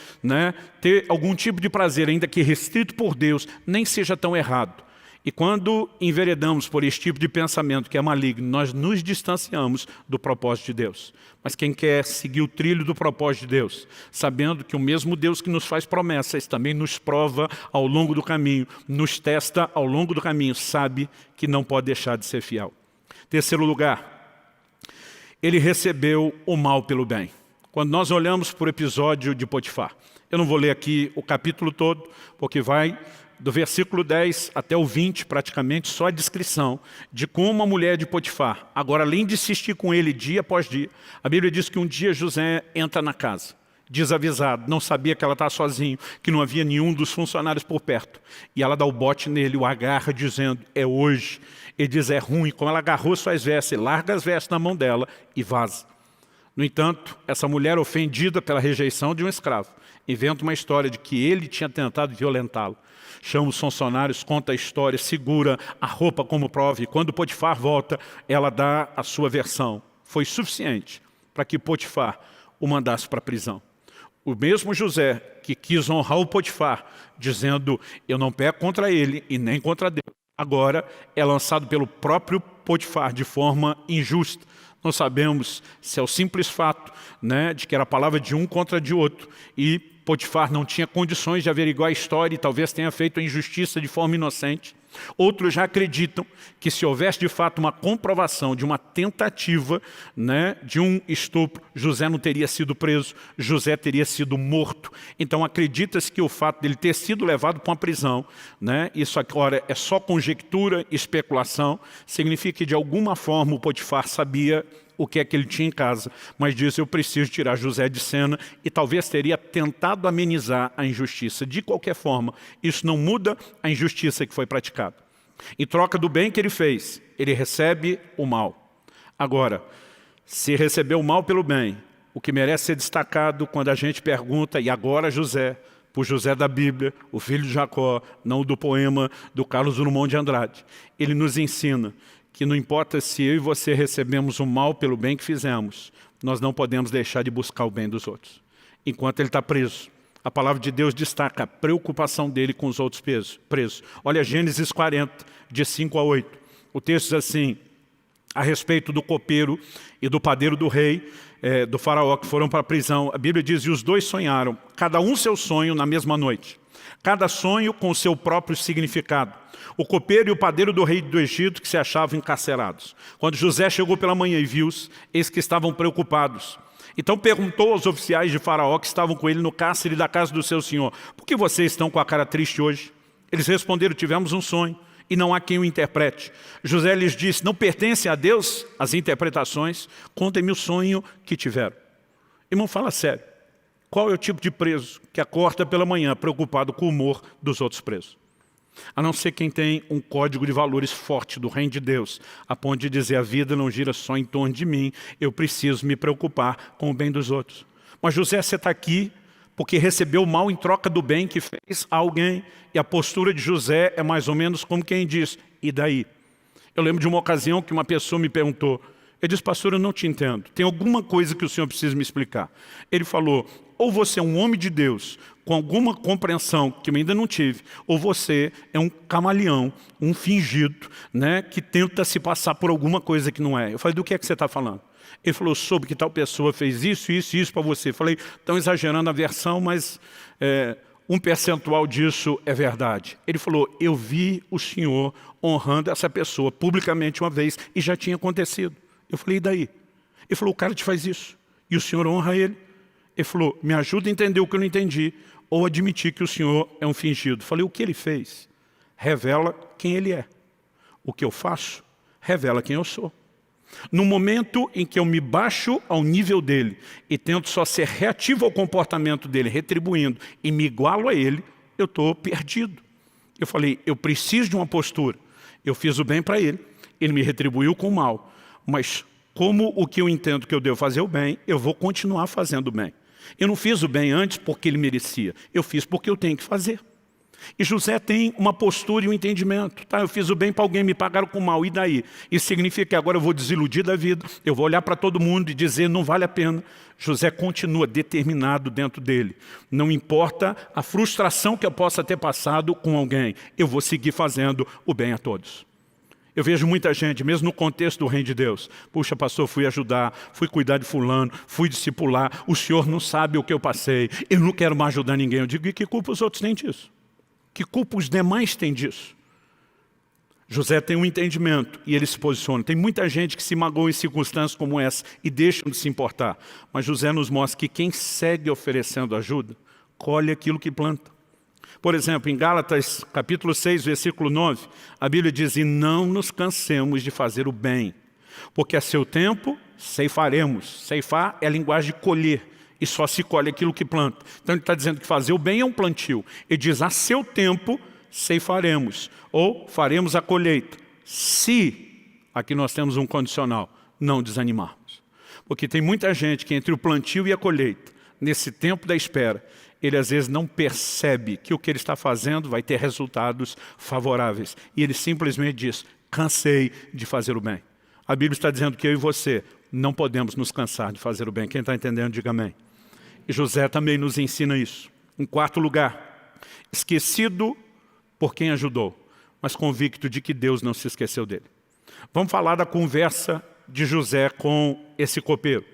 ter algum tipo de prazer, ainda que restrito por Deus, nem seja tão errado. E quando enveredamos por esse tipo de pensamento que é maligno, nós nos distanciamos do propósito de Deus. Mas quem quer seguir o trilho do propósito de Deus, sabendo que o mesmo Deus que nos faz promessas também nos prova ao longo do caminho, nos testa ao longo do caminho, sabe que não pode deixar de ser fiel. Terceiro lugar, ele recebeu o mal pelo bem. Quando nós olhamos para o episódio de Potifar, eu não vou ler aqui o capítulo todo, porque vai do versículo 10 até o 20, praticamente, só a descrição de como a mulher de Potifar, agora além de insistir com ele dia após dia, a Bíblia diz que um dia José entra na casa, desavisado, não sabia que ela estava sozinho, que não havia nenhum dos funcionários por perto. E ela dá o bote nele, o agarra dizendo, é hoje. Ele diz, é ruim. Como ela agarrou suas vestes, ele larga as vestes na mão dela e vaza. No entanto, essa mulher ofendida pela rejeição de um escravo, inventa uma história de que ele tinha tentado violentá-lo. Chama os funcionários, conta a história, segura a roupa como prova. E quando Potifar volta, ela dá a sua versão. Foi suficiente para que Potifar o mandasse para a prisão. O mesmo José que quis honrar o Potifar, dizendo, eu não peco contra ele e nem contra Deus. Agora é lançado pelo próprio Potifar de forma injusta. Não sabemos se é o simples fato de que era a palavra de um contra de outro. E Potifar não tinha condições de averiguar a história e talvez tenha feito a injustiça de forma inocente. Outros já acreditam que se houvesse de fato uma comprovação de uma tentativa de um estupro, José não teria sido preso, José teria sido morto. Então acredita-se que o fato dele ter sido levado para uma prisão, isso agora é só conjectura, especulação, significa que de alguma forma o Potifar sabia o que é que ele tinha em casa, mas disse, eu preciso tirar José de cena, e talvez teria tentado amenizar a injustiça. De qualquer forma, isso não muda a injustiça que foi praticada. Em troca do bem que ele fez, ele recebe o mal. Agora, se recebeu o mal pelo bem, o que merece ser destacado quando a gente pergunta, e agora José, por José da Bíblia, o filho de Jacó, não do poema do Carlos Drummond de Andrade, ele nos ensina que não importa se eu e você recebemos o mal pelo bem que fizemos, nós não podemos deixar de buscar o bem dos outros. Enquanto ele está preso, a palavra de Deus destaca a preocupação dele com os outros presos. Olha Gênesis 40, de 5 a 8. O texto diz assim, a respeito do copeiro e do padeiro do rei, do faraó, que foram para a prisão. A Bíblia diz, e os dois sonharam, cada um seu sonho na mesma noite. Cada sonho com o seu próprio significado. O copeiro e o padeiro do rei do Egito que se achavam encarcerados. Quando José chegou pela manhã e viu-os, eis que estavam preocupados. Então perguntou aos oficiais de Faraó que estavam com ele no cárcere da casa do seu senhor: por que vocês estão com a cara triste hoje? Eles responderam: tivemos um sonho e não há quem o interprete. José lhes disse: não pertencem a Deus as interpretações? Contem-me o sonho que tiveram. Irmão, fala sério. Qual é o tipo de preso que acorda pela manhã preocupado com o humor dos outros presos? A não ser quem tem um código de valores forte do reino de Deus, a ponto de dizer: a vida não gira só em torno de mim, eu preciso me preocupar com o bem dos outros. Mas José, você está aqui porque recebeu o mal em troca do bem que fez a alguém. E a postura de José é mais ou menos como quem diz: e daí? Eu lembro de uma ocasião que uma pessoa me perguntou, eu disse: pastor, eu não te entendo, tem alguma coisa que o senhor precisa me explicar. Ele falou: ou você é um homem de Deus com alguma compreensão que eu ainda não tive, ou você é um camaleão, um fingido, né, que tenta se passar por alguma coisa que não é. Eu falei: do que é que você está falando? Ele falou: soube que tal pessoa fez isso, isso e isso para você. Eu falei: estão exagerando a versão, mas um percentual disso é verdade. Ele falou: eu vi o senhor honrando essa pessoa publicamente uma vez e já tinha acontecido. Eu falei: e daí? Ele falou: o cara te faz isso e o senhor honra ele. Ele falou: me ajuda a entender o que eu não entendi, ou admitir que o senhor é um fingido. Eu falei: o que ele fez revela quem ele é. O que eu faço revela quem eu sou. No momento em que eu me baixo ao nível dele e tento só ser reativo ao comportamento dele, retribuindo, e me igualo a ele, eu estou perdido. Eu falei: eu preciso de uma postura. Eu fiz o bem para ele, ele me retribuiu com o mal, mas como o que eu entendo que eu devo fazer o bem, eu vou continuar fazendo o bem. Eu não fiz o bem antes porque ele merecia, eu fiz porque eu tenho que fazer. E José tem uma postura e um entendimento. Tá, eu fiz o bem para alguém, me pagaram com o mal, e daí? Isso significa que agora eu vou desiludir da vida, eu vou olhar para todo mundo e dizer: não vale a pena. José continua determinado dentro dele. Não importa a frustração que eu possa ter passado com alguém, eu vou seguir fazendo o bem a todos. Eu vejo muita gente, mesmo no contexto do reino de Deus: puxa, pastor, fui ajudar, fui cuidar de fulano, fui discipular, o senhor não sabe o que eu passei, eu não quero mais ajudar ninguém. Eu digo: e que culpa os outros têm disso? Que culpa os demais têm disso? José tem um entendimento e ele se posiciona. Tem muita gente que se magoa em circunstâncias como essa e deixam de se importar. Mas José nos mostra que quem segue oferecendo ajuda, colhe aquilo que planta. Por exemplo, em Gálatas capítulo 6, versículo 9, a Bíblia diz: e não nos cansemos de fazer o bem, porque a seu tempo ceifaremos. Ceifar é a linguagem de colher, e só se colhe aquilo que planta. Então ele está dizendo que fazer o bem é um plantio. Ele diz: a seu tempo ceifaremos, ou faremos a colheita, se, aqui nós temos um condicional, não desanimarmos. Porque tem muita gente que entre o plantio e a colheita, nesse tempo da espera, ele às vezes não percebe que o que ele está fazendo vai ter resultados favoráveis. E ele simplesmente diz: cansei de fazer o bem. A Bíblia está dizendo que eu e você não podemos nos cansar de fazer o bem. Quem está entendendo, diga amém. E José também nos ensina isso. Em quarto lugar, esquecido por quem ajudou, mas convicto de que Deus não se esqueceu dele. Vamos falar da conversa de José com esse copeiro.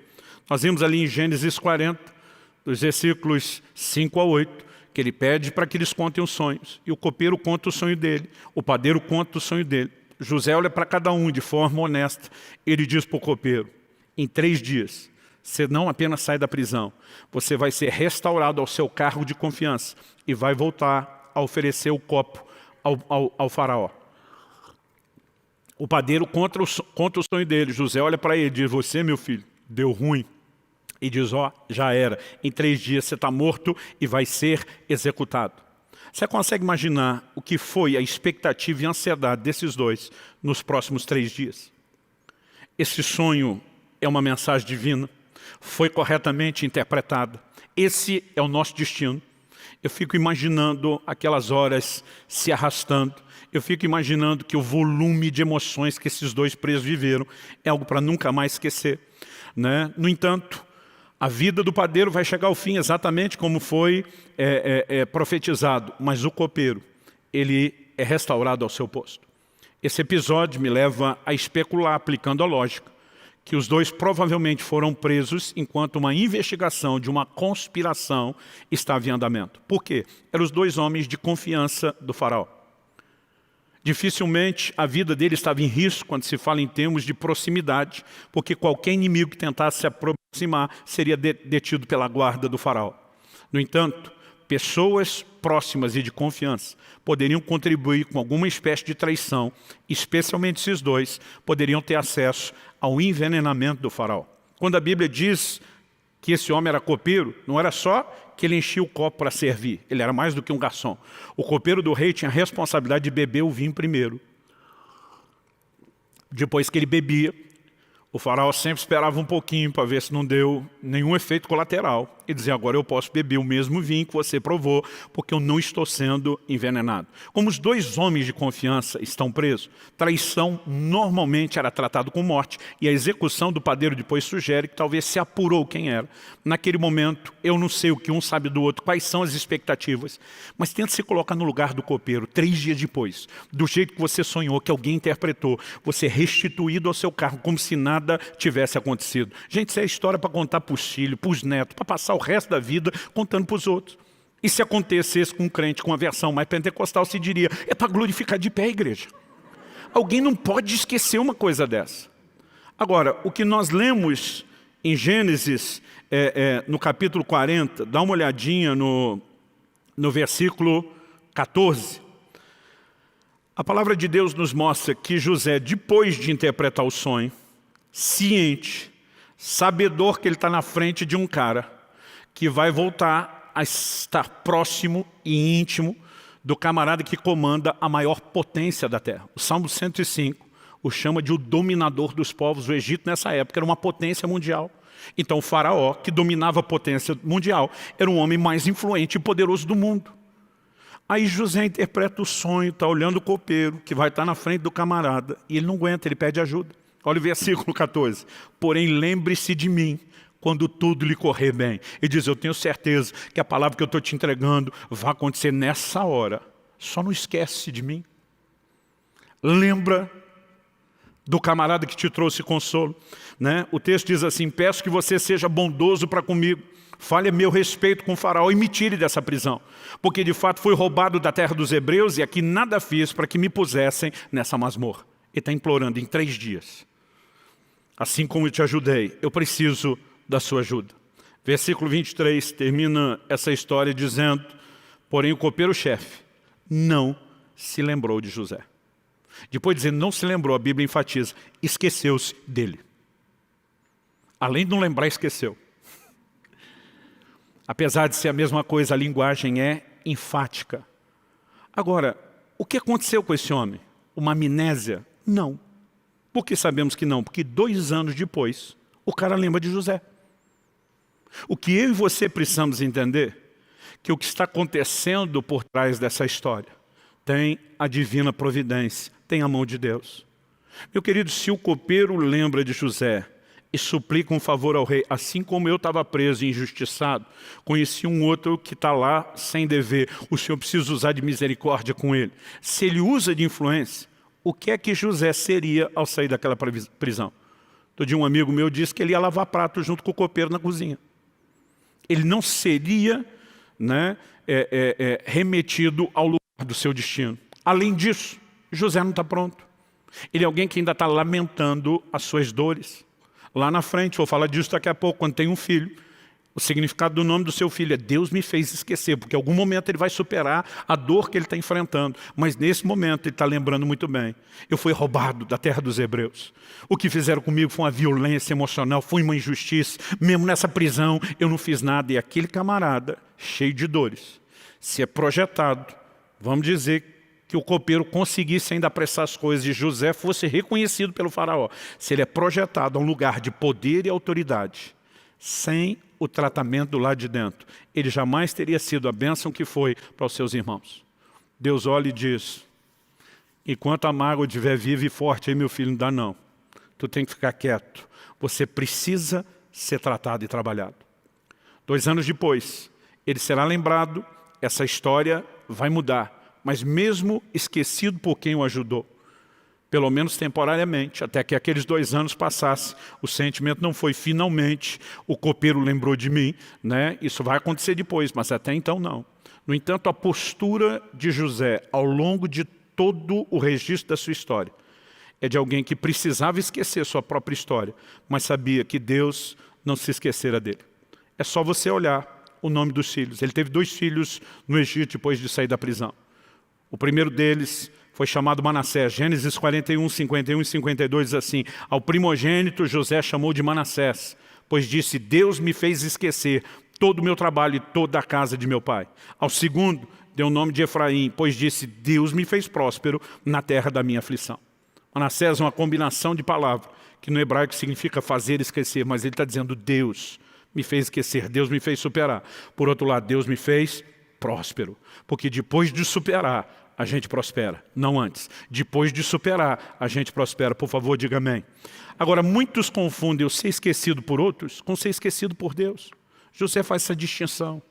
Nós vimos ali em Gênesis 40, dos versículos 5 a 8, que ele pede para que eles contem os sonhos. E o copeiro conta o sonho dele, o padeiro conta o sonho dele. José olha para cada um de forma honesta. Ele diz para o copeiro: em 3 dias, você não apenas sai da prisão, você vai ser restaurado ao seu cargo de confiança e vai voltar a oferecer o copo ao faraó. O padeiro conta o sonho dele. José olha para ele e diz: você, meu filho, deu ruim. E diz: ó, já era, em 3 dias você está morto e vai ser executado. Você consegue imaginar o que foi a expectativa e a ansiedade desses dois nos próximos 3 dias? Esse sonho é uma mensagem divina, foi corretamente interpretada. Esse é o nosso destino. Eu fico imaginando aquelas horas se arrastando. Eu fico imaginando que o volume de emoções que esses dois presos viveram é algo para nunca mais esquecer, né? No entanto, a vida do padeiro vai chegar ao fim exatamente como foi profetizado. Mas o copeiro, ele é restaurado ao seu posto. Esse episódio me leva a especular, aplicando a lógica, que os dois provavelmente foram presos enquanto uma investigação de uma conspiração estava em andamento. Por quê? Eram os 2 homens de confiança do faraó. Dificilmente a vida dele estava em risco quando se fala em termos de proximidade, porque qualquer inimigo que tentasse se aproximar seria detido pela guarda do faraó. No entanto, pessoas próximas e de confiança poderiam contribuir com alguma espécie de traição, especialmente esses dois poderiam ter acesso ao envenenamento do faraó. Quando a Bíblia diz que esse homem era copeiro, não era só que ele enchia o copo para servir, ele era mais do que um garçom. O copeiro do rei tinha a responsabilidade de beber o vinho primeiro. Depois que ele bebia, o faraó sempre esperava um pouquinho para ver se não deu nenhum efeito colateral. E dizia, agora eu posso beber o mesmo vinho que você provou, porque eu não estou sendo envenenado. Como os dois homens de confiança estão presos, traição normalmente era tratado com morte, e a execução do padeiro depois sugere que talvez se apurou quem era. Naquele momento, eu não sei o que um sabe do outro, quais são as expectativas, mas tenta se colocar no lugar do copeiro, 3 dias depois, do jeito que você sonhou, que alguém interpretou, você é restituído ao seu cargo, como se nada tivesse acontecido. Gente, isso é história para contar para os filhos, para os netos, para passar o resto da vida contando para os outros. E se acontecesse com um crente com uma versão mais pentecostal, se diria, é para glorificar de pé a igreja. Alguém não pode esquecer uma coisa dessa. Agora, o que nós lemos em Gênesis, no capítulo 40, dá uma olhadinha no versículo 14. A palavra de Deus nos mostra que José, depois de interpretar o sonho, ciente, sabedor que ele está na frente de um cara que vai voltar a estar próximo e íntimo do camarada que comanda a maior potência da terra. O Salmo 105 o chama de o dominador dos povos. O Egito nessa época era uma potência mundial. Então o faraó, que dominava a potência mundial, era o homem mais influente e poderoso do mundo. Aí José interpreta o sonho, está olhando o copeiro, que vai estar na frente do camarada, e ele não aguenta, ele pede ajuda. Olha o versículo 14. Porém, lembre-se de mim quando tudo lhe correr bem. Ele diz, eu tenho certeza que a palavra que eu estou te entregando vai acontecer nessa hora. Só não esquece de mim. Lembra do camarada que te trouxe consolo. Né? O texto diz assim, peço que você seja bondoso para comigo. Fale a meu respeito com o faraó e me tire dessa prisão. Porque de fato fui roubado da terra dos hebreus e aqui nada fiz para que me pusessem nessa masmorra. Ele está implorando em 3 dias. Assim como eu te ajudei, eu preciso da sua ajuda. Versículo 23 termina essa história dizendo, porém o copeiro-chefe não se lembrou de José. Depois de dizer não se lembrou, a Bíblia enfatiza, esqueceu-se dele. Além de não lembrar, esqueceu. Apesar de ser a mesma coisa, a linguagem é enfática. Agora, o que aconteceu com esse homem? Uma amnésia? Não. Por que sabemos que não? Porque 2 anos depois, o cara lembra de José. O que eu e você precisamos entender, que o que está acontecendo por trás dessa história, tem a divina providência, tem a mão de Deus. Meu querido, se o copeiro lembra de José e suplica um favor ao rei, assim como eu estava preso e injustiçado, conheci um outro que está lá sem dever, o Senhor precisa usar de misericórdia com ele. Se ele usa de influência, o que é que José seria ao sair daquela prisão? Outro dia um amigo meu disse que ele ia lavar prato junto com o copeiro na cozinha. Ele não seria, né, remetido ao lugar do seu destino. Além disso, José não está pronto. Ele é alguém que ainda está lamentando as suas dores. Lá na frente, vou falar disso daqui a pouco, quando tem um filho. O significado do nome do seu filho é Deus me fez esquecer, porque em algum momento ele vai superar a dor que ele está enfrentando. Mas nesse momento ele está lembrando muito bem. Eu fui roubado da terra dos hebreus. O que fizeram comigo foi uma violência emocional, foi uma injustiça. Mesmo nessa prisão eu não fiz nada. E aquele camarada, cheio de dores, se é projetado, vamos dizer que o copeiro conseguisse ainda apressar as coisas e José fosse reconhecido pelo faraó. Se ele é projetado a um lugar de poder e autoridade, sem o tratamento do lado de dentro, ele jamais teria sido a bênção que foi para os seus irmãos. Deus olha e diz, enquanto a mágoa estiver viva e forte, aí meu filho, não dá não. Tu tem que ficar quieto. Você precisa ser tratado e trabalhado. 2 anos depois, ele será lembrado, essa história vai mudar. Mas mesmo esquecido por quem o ajudou, pelo menos temporariamente, até que aqueles 2 anos passassem, o sentimento não foi finalmente, o copeiro lembrou de mim, né? Isso vai acontecer depois, mas até então não. No entanto, a postura de José ao longo de todo o registro da sua história é de alguém que precisava esquecer sua própria história, mas sabia que Deus não se esquecera dele. É só você olhar o nome dos filhos. Ele teve 2 filhos no Egito depois de sair da prisão. O primeiro deles foi chamado Manassés. Gênesis 41, 51 e 52 diz assim: ao primogênito José chamou de Manassés, pois disse, Deus me fez esquecer todo o meu trabalho e toda a casa de meu pai. Ao segundo deu o nome de Efraim, pois disse, Deus me fez próspero na terra da minha aflição. Manassés é uma combinação de palavras que no hebraico significa fazer esquecer, mas ele está dizendo Deus me fez esquecer, Deus me fez superar. Por outro lado, Deus me fez próspero, porque depois de superar, a gente prospera, não antes. Depois de superar, a gente prospera. Por favor, diga amém. Agora, muitos confundem o ser esquecido por outros com ser esquecido por Deus. José faz essa distinção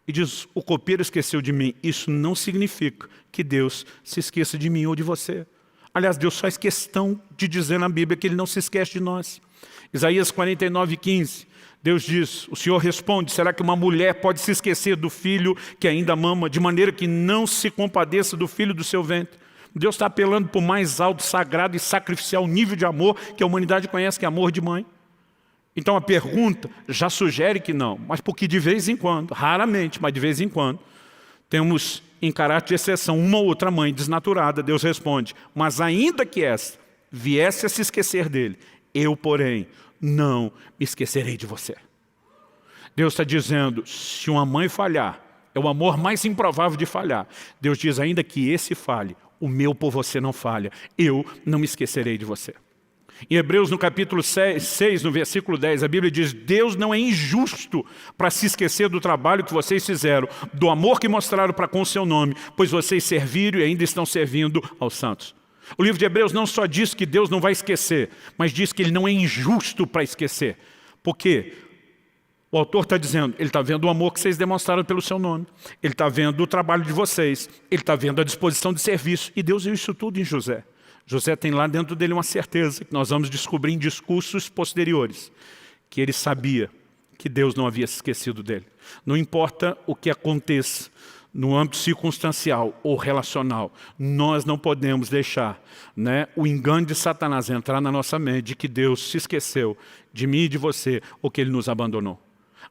e diz, o copeiro esqueceu de mim. Isso não significa que Deus se esqueça de mim ou de você. Aliás, Deus faz questão de dizer na Bíblia que Ele não se esquece de nós. Isaías 49, 15, Deus diz, o Senhor responde, será que uma mulher pode se esquecer do filho que ainda mama, de maneira que não se compadeça do filho do seu ventre? Deus está apelando para o mais alto, sagrado e sacrificial nível de amor que a humanidade conhece, que é amor de mãe. Então a pergunta já sugere que não, mas porque de vez em quando, raramente, mas de vez em quando, temos em caráter de exceção uma ou outra mãe desnaturada. Deus responde, mas ainda que esta viesse a se esquecer dele, eu, porém, não me esquecerei de você. Deus está dizendo, se uma mãe falhar, é o amor mais improvável de falhar. Deus diz, ainda que esse falhe, o meu por você não falha, eu não me esquecerei de você. Em Hebreus, no capítulo 6, no versículo 10, a Bíblia diz, Deus não é injusto para se esquecer do trabalho que vocês fizeram, do amor que mostraram para com o seu nome, pois vocês serviram e ainda estão servindo aos santos. O livro de Hebreus não só diz que Deus não vai esquecer, mas diz que Ele não é injusto para esquecer. Por quê? O autor está dizendo, ele está vendo o amor que vocês demonstraram pelo seu nome, ele está vendo o trabalho de vocês, ele está vendo a disposição de serviço, e Deus viu isso tudo em José. José tem lá dentro dele uma certeza, que nós vamos descobrir em discursos posteriores, que ele sabia que Deus não havia se esquecido dele. Não importa o que aconteça, no âmbito circunstancial ou relacional, nós não podemos deixar o engano de Satanás entrar na nossa mente de que Deus se esqueceu de mim e de você, ou que Ele nos abandonou.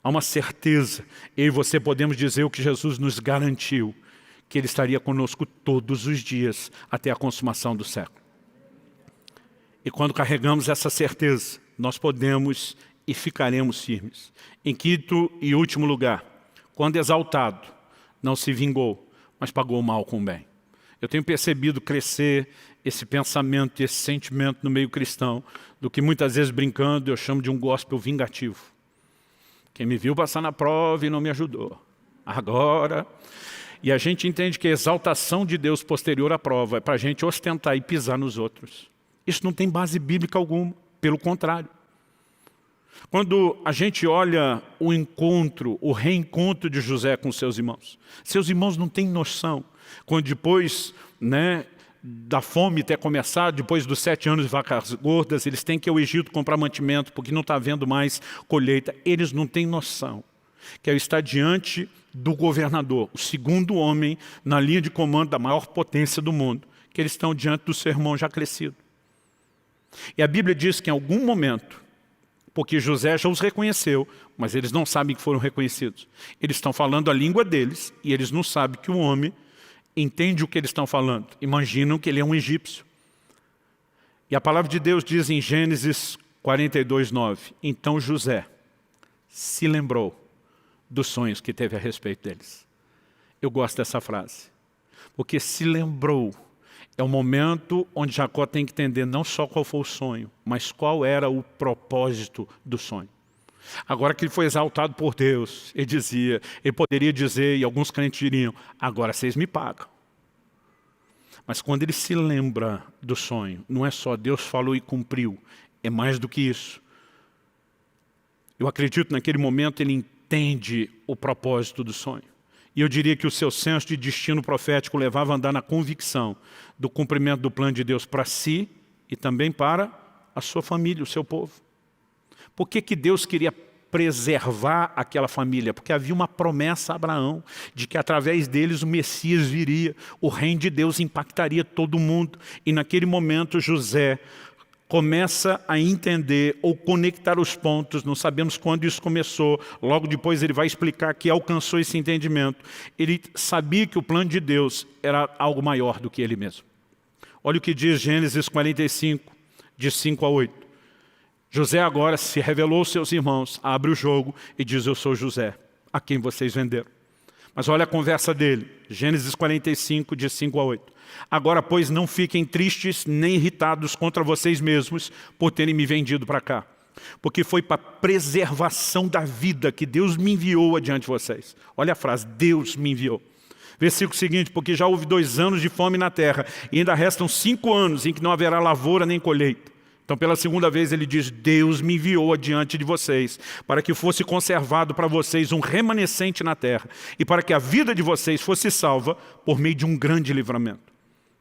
Há uma certeza, eu e você podemos dizer o que Jesus nos garantiu, que Ele estaria conosco todos os dias até a consumação do século. E quando carregamos essa certeza, nós podemos e ficaremos firmes. Em quinto e último lugar, quando exaltado, não se vingou, mas pagou o mal com o bem. Eu tenho percebido crescer esse pensamento, esse sentimento no meio cristão, do que muitas vezes brincando eu chamo de um gospel vingativo. Quem me viu passar na prova e não me ajudou. Agora... E a gente entende que a exaltação de Deus posterior à prova é para a gente ostentar e pisar nos outros. Isso não tem base bíblica alguma, pelo contrário. Quando a gente olha o encontro, o reencontro de José com seus irmãos não têm noção. Quando depois da fome ter começado, depois dos 7 anos de vacas gordas, eles têm que ir ao Egito comprar mantimento, porque não está havendo mais colheita. Eles não têm noção que ao estar diante do governador, o segundo homem na linha de comando da maior potência do mundo, que eles estão diante do seu irmão já crescido. E a Bíblia diz que em algum momento, porque José já os reconheceu, mas eles não sabem que foram reconhecidos. Eles estão falando a língua deles e eles não sabem que o homem entende o que eles estão falando. Imaginam que ele é um egípcio. E a palavra de Deus diz em Gênesis 42, 9, então José se lembrou dos sonhos que teve a respeito deles. Eu gosto dessa frase, porque se lembrou é o momento onde Jacó tem que entender não só qual foi o sonho, mas qual era o propósito do sonho. Agora que ele foi exaltado por Deus, ele poderia dizer, e alguns crentes diriam, agora vocês me pagam. Mas quando ele se lembra do sonho, não é só Deus falou e cumpriu, é mais do que isso. Eu acredito naquele momento ele entende o propósito do sonho. E eu diria que o seu senso de destino profético levava a andar na convicção do cumprimento do plano de Deus para si e também para a sua família, o seu povo. Por que Deus queria preservar aquela família, porque havia uma promessa a Abraão, de que através deles o Messias viria, o reino de Deus impactaria todo mundo. E naquele momento José começa a entender ou conectar os pontos, não sabemos quando isso começou, logo depois ele vai explicar que alcançou esse entendimento. Ele sabia que o plano de Deus era algo maior do que ele mesmo. Olha o que diz Gênesis 45, de 5 a 8. José agora se revelou aos seus irmãos, abre o jogo e diz: eu sou José, a quem vocês venderam. Mas olha a conversa dele, Gênesis 45, de 5 a 8. Agora, pois, não fiquem tristes nem irritados contra vocês mesmos por terem me vendido para cá. Porque foi para a preservação da vida que Deus me enviou adiante de vocês. Olha a frase, Deus me enviou. Versículo seguinte, porque já houve 2 anos de fome na terra, e ainda restam 5 anos em que não haverá lavoura nem colheita. Então, pela segunda vez, ele diz: Deus me enviou adiante de vocês, para que fosse conservado para vocês um remanescente na terra, e para que a vida de vocês fosse salva por meio de um grande livramento.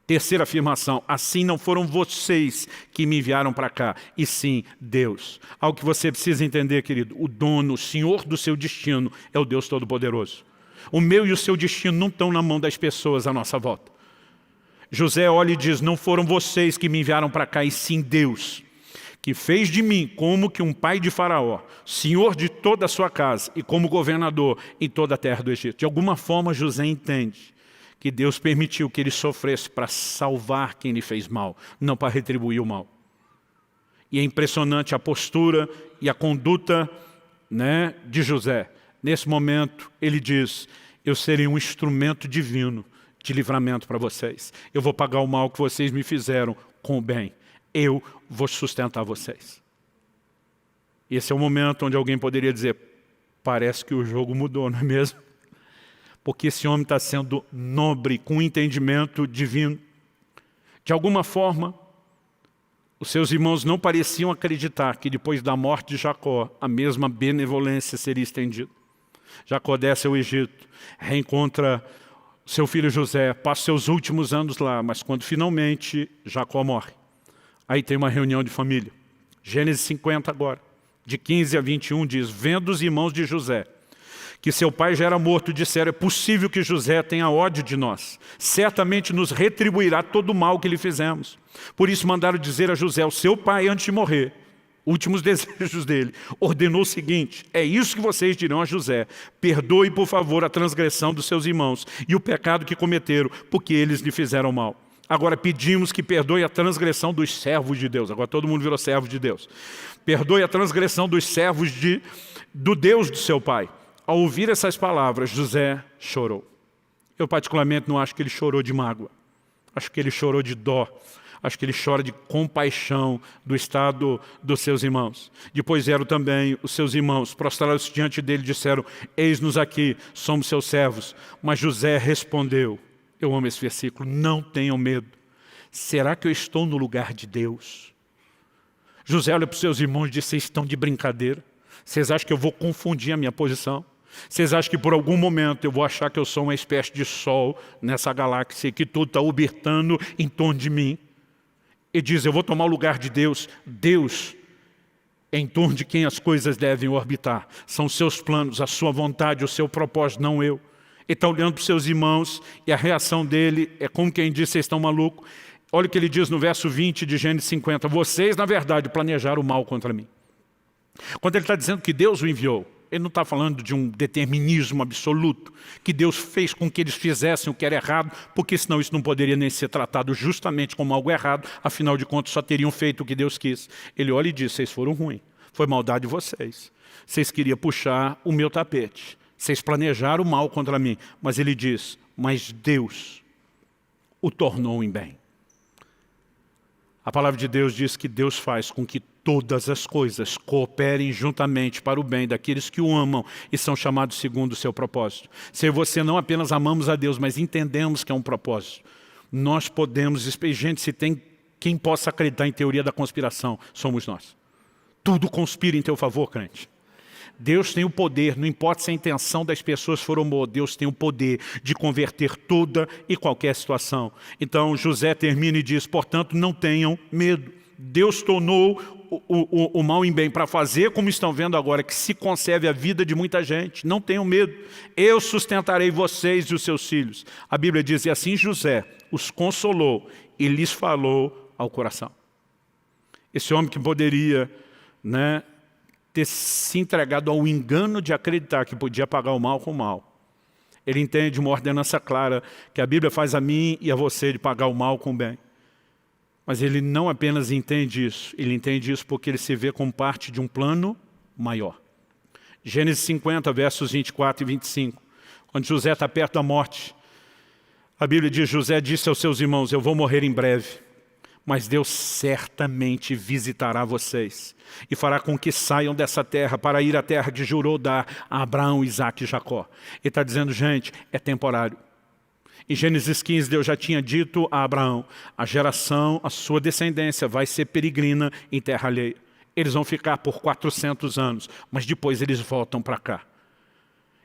Terceira afirmação, assim não foram vocês que me enviaram para cá, e sim Deus. Algo que você precisa entender, querido, o dono, o senhor do seu destino é o Deus Todo-Poderoso. O meu e o seu destino não estão na mão das pessoas à nossa volta. José olha e diz: não foram vocês que me enviaram para cá, e sim Deus, que fez de mim como que um pai de Faraó, senhor de toda a sua casa e como governador em toda a terra do Egito. De alguma forma José entende que Deus permitiu que ele sofresse para salvar quem lhe fez mal, não para retribuir o mal. E é impressionante a postura e a conduta, de José. Nesse momento ele diz: eu serei um instrumento divino de livramento para vocês. Eu vou pagar o mal que vocês me fizeram com o bem. Eu vou sustentar vocês. Esse é o momento onde alguém poderia dizer: parece que o jogo mudou, não é mesmo? Porque esse homem está sendo nobre, com entendimento divino. De alguma forma, os seus irmãos não pareciam acreditar que depois da morte de Jacó, a mesma benevolência seria estendida. Jacó desce ao Egito, reencontra seu filho José, passa seus últimos anos lá, mas quando finalmente Jacó morre, aí tem uma reunião de família. Gênesis 50 agora, de 15 a 21 diz: vendo os irmãos de José que seu pai já era morto, disseram: é possível que José tenha ódio de nós. Certamente nos retribuirá todo o mal que lhe fizemos. Por isso mandaram dizer a José: o seu pai, antes de morrer, últimos desejos dele, ordenou o seguinte: é isso que vocês dirão a José: perdoe, por favor, a transgressão dos seus irmãos e o pecado que cometeram, porque eles lhe fizeram mal. Agora pedimos que perdoe a transgressão dos servos de Deus. Agora todo mundo virou servo de Deus. Perdoe a transgressão dos servos do Deus do seu pai. Ao ouvir essas palavras, José chorou. Eu particularmente não acho que ele chorou de mágoa. Acho que ele chorou de dó. Acho que ele chora de compaixão do estado dos seus irmãos. Depois vieram também os seus irmãos, prostraram-se diante dele e disseram: eis-nos aqui, somos seus servos. Mas José respondeu, eu amo esse versículo: não tenham medo. Será que eu estou no lugar de Deus? José olha para os seus irmãos e diz: vocês estão de brincadeira? Vocês acham que eu vou confundir a minha posição? Vocês acham que por algum momento eu vou achar que eu sou uma espécie de sol nessa galáxia e que tudo está orbitando em torno de mim? E diz: eu vou tomar o lugar de Deus. Deus é em torno de quem as coisas devem orbitar. São os seus planos, a sua vontade, o seu propósito, não eu. Ele está olhando para os seus irmãos e a reação dele é como quem diz: vocês estão malucos. Olha o que ele diz no verso 20 de Gênesis 50. Vocês, na verdade, planejaram o mal contra mim. Quando ele está dizendo que Deus o enviou, ele não está falando de um determinismo absoluto, que Deus fez com que eles fizessem o que era errado, porque senão isso não poderia nem ser tratado justamente como algo errado, afinal de contas só teriam feito o que Deus quis. Ele olha e diz: vocês foram ruins, foi maldade de vocês. Vocês queriam puxar o meu tapete, vocês planejaram o mal contra mim. Mas ele diz: mas Deus o tornou em bem. A palavra de Deus diz que Deus faz com que todas as coisas cooperem juntamente para o bem daqueles que o amam e são chamados segundo o seu propósito. Se eu e você não apenas amamos a Deus, mas entendemos que é um propósito, nós podemos, gente, se tem quem possa acreditar em teoria da conspiração, somos nós. Tudo conspira em teu favor, crente. Deus tem o poder, não importa se a intenção das pessoas for boa, Deus tem o poder de converter toda e qualquer situação. Então José termina e diz: portanto, não tenham medo. Deus tornou o mal em bem para fazer, como estão vendo agora, que se conserve a vida de muita gente. Não tenham medo, eu sustentarei vocês e os seus filhos. A Bíblia diz, e assim José os consolou e lhes falou ao coração. Esse homem que poderia, né, ter se entregado ao engano de acreditar que podia pagar o mal com o mal. Ele entende uma ordenança clara que a Bíblia faz a mim e a você de pagar o mal com o bem. Mas ele não apenas entende isso, ele entende isso porque ele se vê como parte de um plano maior. Gênesis 50, versos 24 e 25. Quando José está perto da morte, a Bíblia diz, José disse aos seus irmãos, eu vou morrer em breve, mas Deus certamente visitará vocês e fará com que saiam dessa terra para ir à terra que jurou dar a Abraão, Isaque e Jacó. Ele está dizendo, gente, é temporário. Em Gênesis 15, Deus já tinha dito a Abraão, a geração, a sua descendência vai ser peregrina em terra alheia. Eles vão ficar por 400 anos, mas depois eles voltam para cá.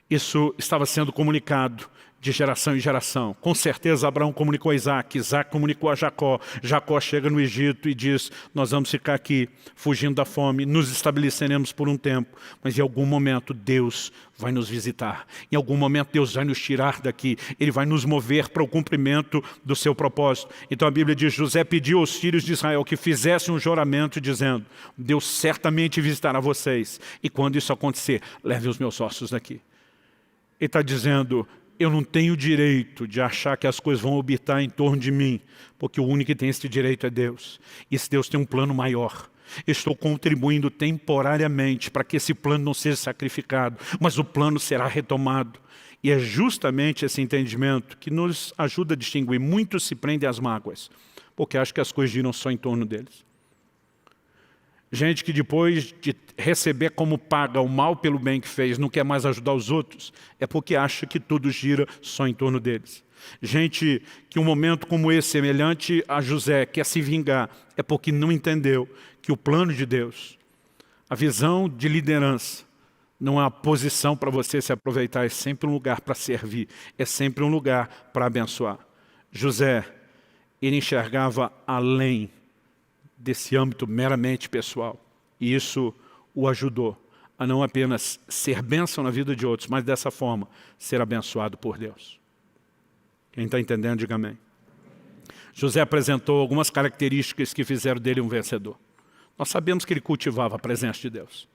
Isso estava sendo comunicado de geração em geração. Com certeza Abraão comunicou a Isaque, Isaque comunicou a Jacó, Jacó chega no Egito e diz, nós vamos ficar aqui fugindo da fome, nos estabeleceremos por um tempo, mas em algum momento Deus vai nos visitar, em algum momento Deus vai nos tirar daqui, Ele vai nos mover para o cumprimento do seu propósito. Então a Bíblia diz, José pediu aos filhos de Israel que fizessem um juramento dizendo, Deus certamente visitará vocês, e quando isso acontecer, leve os meus ossos daqui. Ele está dizendo, eu não tenho direito de achar que as coisas vão orbitar em torno de mim, porque o único que tem esse direito é Deus. E esse Deus tem um plano maior. Eu estou contribuindo temporariamente para que esse plano não seja sacrificado, mas o plano será retomado. E é justamente esse entendimento que nos ajuda a distinguir. Muitos se prendem às mágoas, porque acham que as coisas giram só em torno deles. Gente que depois de receber como paga o mal pelo bem que fez, não quer mais ajudar os outros, é porque acha que tudo gira só em torno deles. Gente que um momento como esse, semelhante a José, quer se vingar, é porque não entendeu que o plano de Deus, a visão de liderança, não é uma posição para você se aproveitar, é sempre um lugar para servir, é sempre um lugar para abençoar. José, ele enxergava além desse âmbito meramente pessoal. E isso o ajudou a não apenas ser bênção na vida de outros, mas dessa forma ser abençoado por Deus. Quem está entendendo, diga amém. José apresentou algumas características que fizeram dele um vencedor. Nós sabemos que ele cultivava a presença de Deus.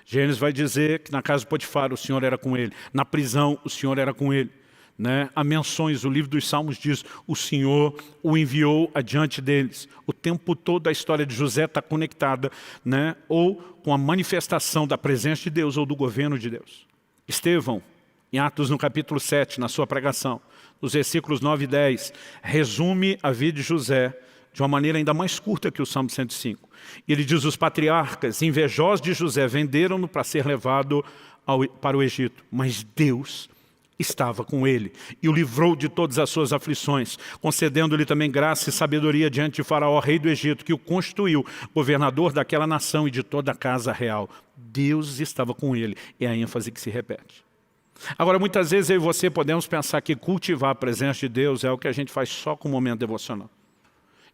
Gênesis vai dizer que na casa de Potifar o Senhor era com ele, na prisão o Senhor era com ele. Né? Há menções, o livro dos Salmos diz, o Senhor o enviou adiante deles. O tempo todo a história de José está conectada, né? Ou com a manifestação da presença de Deus ou do governo de Deus. Estevão, em Atos no capítulo 7, na sua pregação, nos versículos 9 e 10, resume a vida de José de uma maneira ainda mais curta que o Salmo 105. Ele diz, os patriarcas, invejosos de José, venderam-no para ser levado para o Egito, mas Deus estava com ele e o livrou de todas as suas aflições, concedendo-lhe também graça e sabedoria diante de Faraó, rei do Egito, que o constituiu governador daquela nação e de toda a casa real. Deus estava com ele, é a ênfase que se repete. Agora, muitas vezes eu e você podemos pensar que cultivar a presença de Deus é o que a gente faz só com o momento devocional.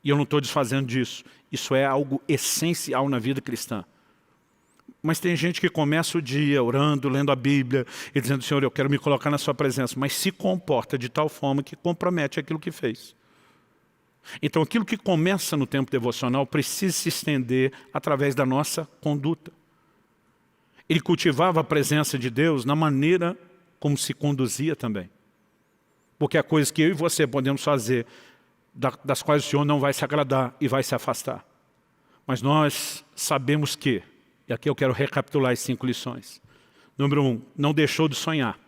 E eu não estou desfazendo disso. Isso é algo essencial na vida cristã. Mas tem gente que começa o dia orando, lendo a Bíblia e dizendo, Senhor, eu quero me colocar na sua presença, mas se comporta de tal forma que compromete aquilo que fez. Então aquilo que começa no tempo devocional precisa se estender através da nossa conduta. Ele cultivava a presença de Deus na maneira como se conduzia também. Porque há coisas que eu e você podemos fazer, das quais o Senhor não vai se agradar e vai se afastar. Mas nós sabemos que, e aqui eu quero recapitular as 5 lições. Número 1, não deixou de sonhar.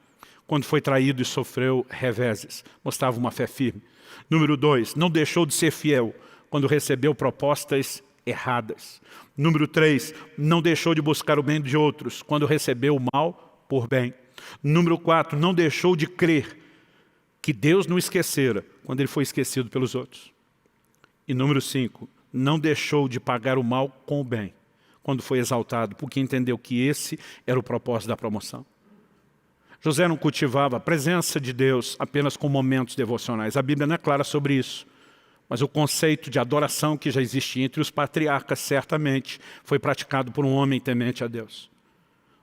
Quando foi traído e sofreu reveses, mostrava uma fé firme. Número 2, não deixou de ser fiel quando recebeu propostas erradas. Número 3, não deixou de buscar o bem de outros quando recebeu o mal por bem. Número 4, não deixou de crer que Deus não esquecera quando ele foi esquecido pelos outros. E número 5, não deixou de pagar o mal com o bem quando foi exaltado, porque entendeu que esse era o propósito da promoção. José não cultivava a presença de Deus apenas com momentos devocionais. A Bíblia não é clara sobre isso. Mas o conceito de adoração que já existia entre os patriarcas, certamente, foi praticado por um homem temente a Deus.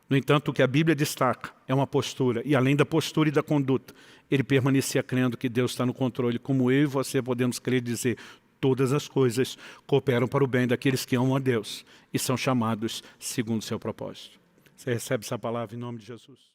No entanto, o que a Bíblia destaca é uma postura, e além da postura e da conduta, ele permanecia crendo que Deus está no controle, como eu e você podemos crer e dizer, todas as coisas cooperam para o bem daqueles que amam a Deus e são chamados segundo o seu propósito. Você recebe essa palavra em nome de Jesus?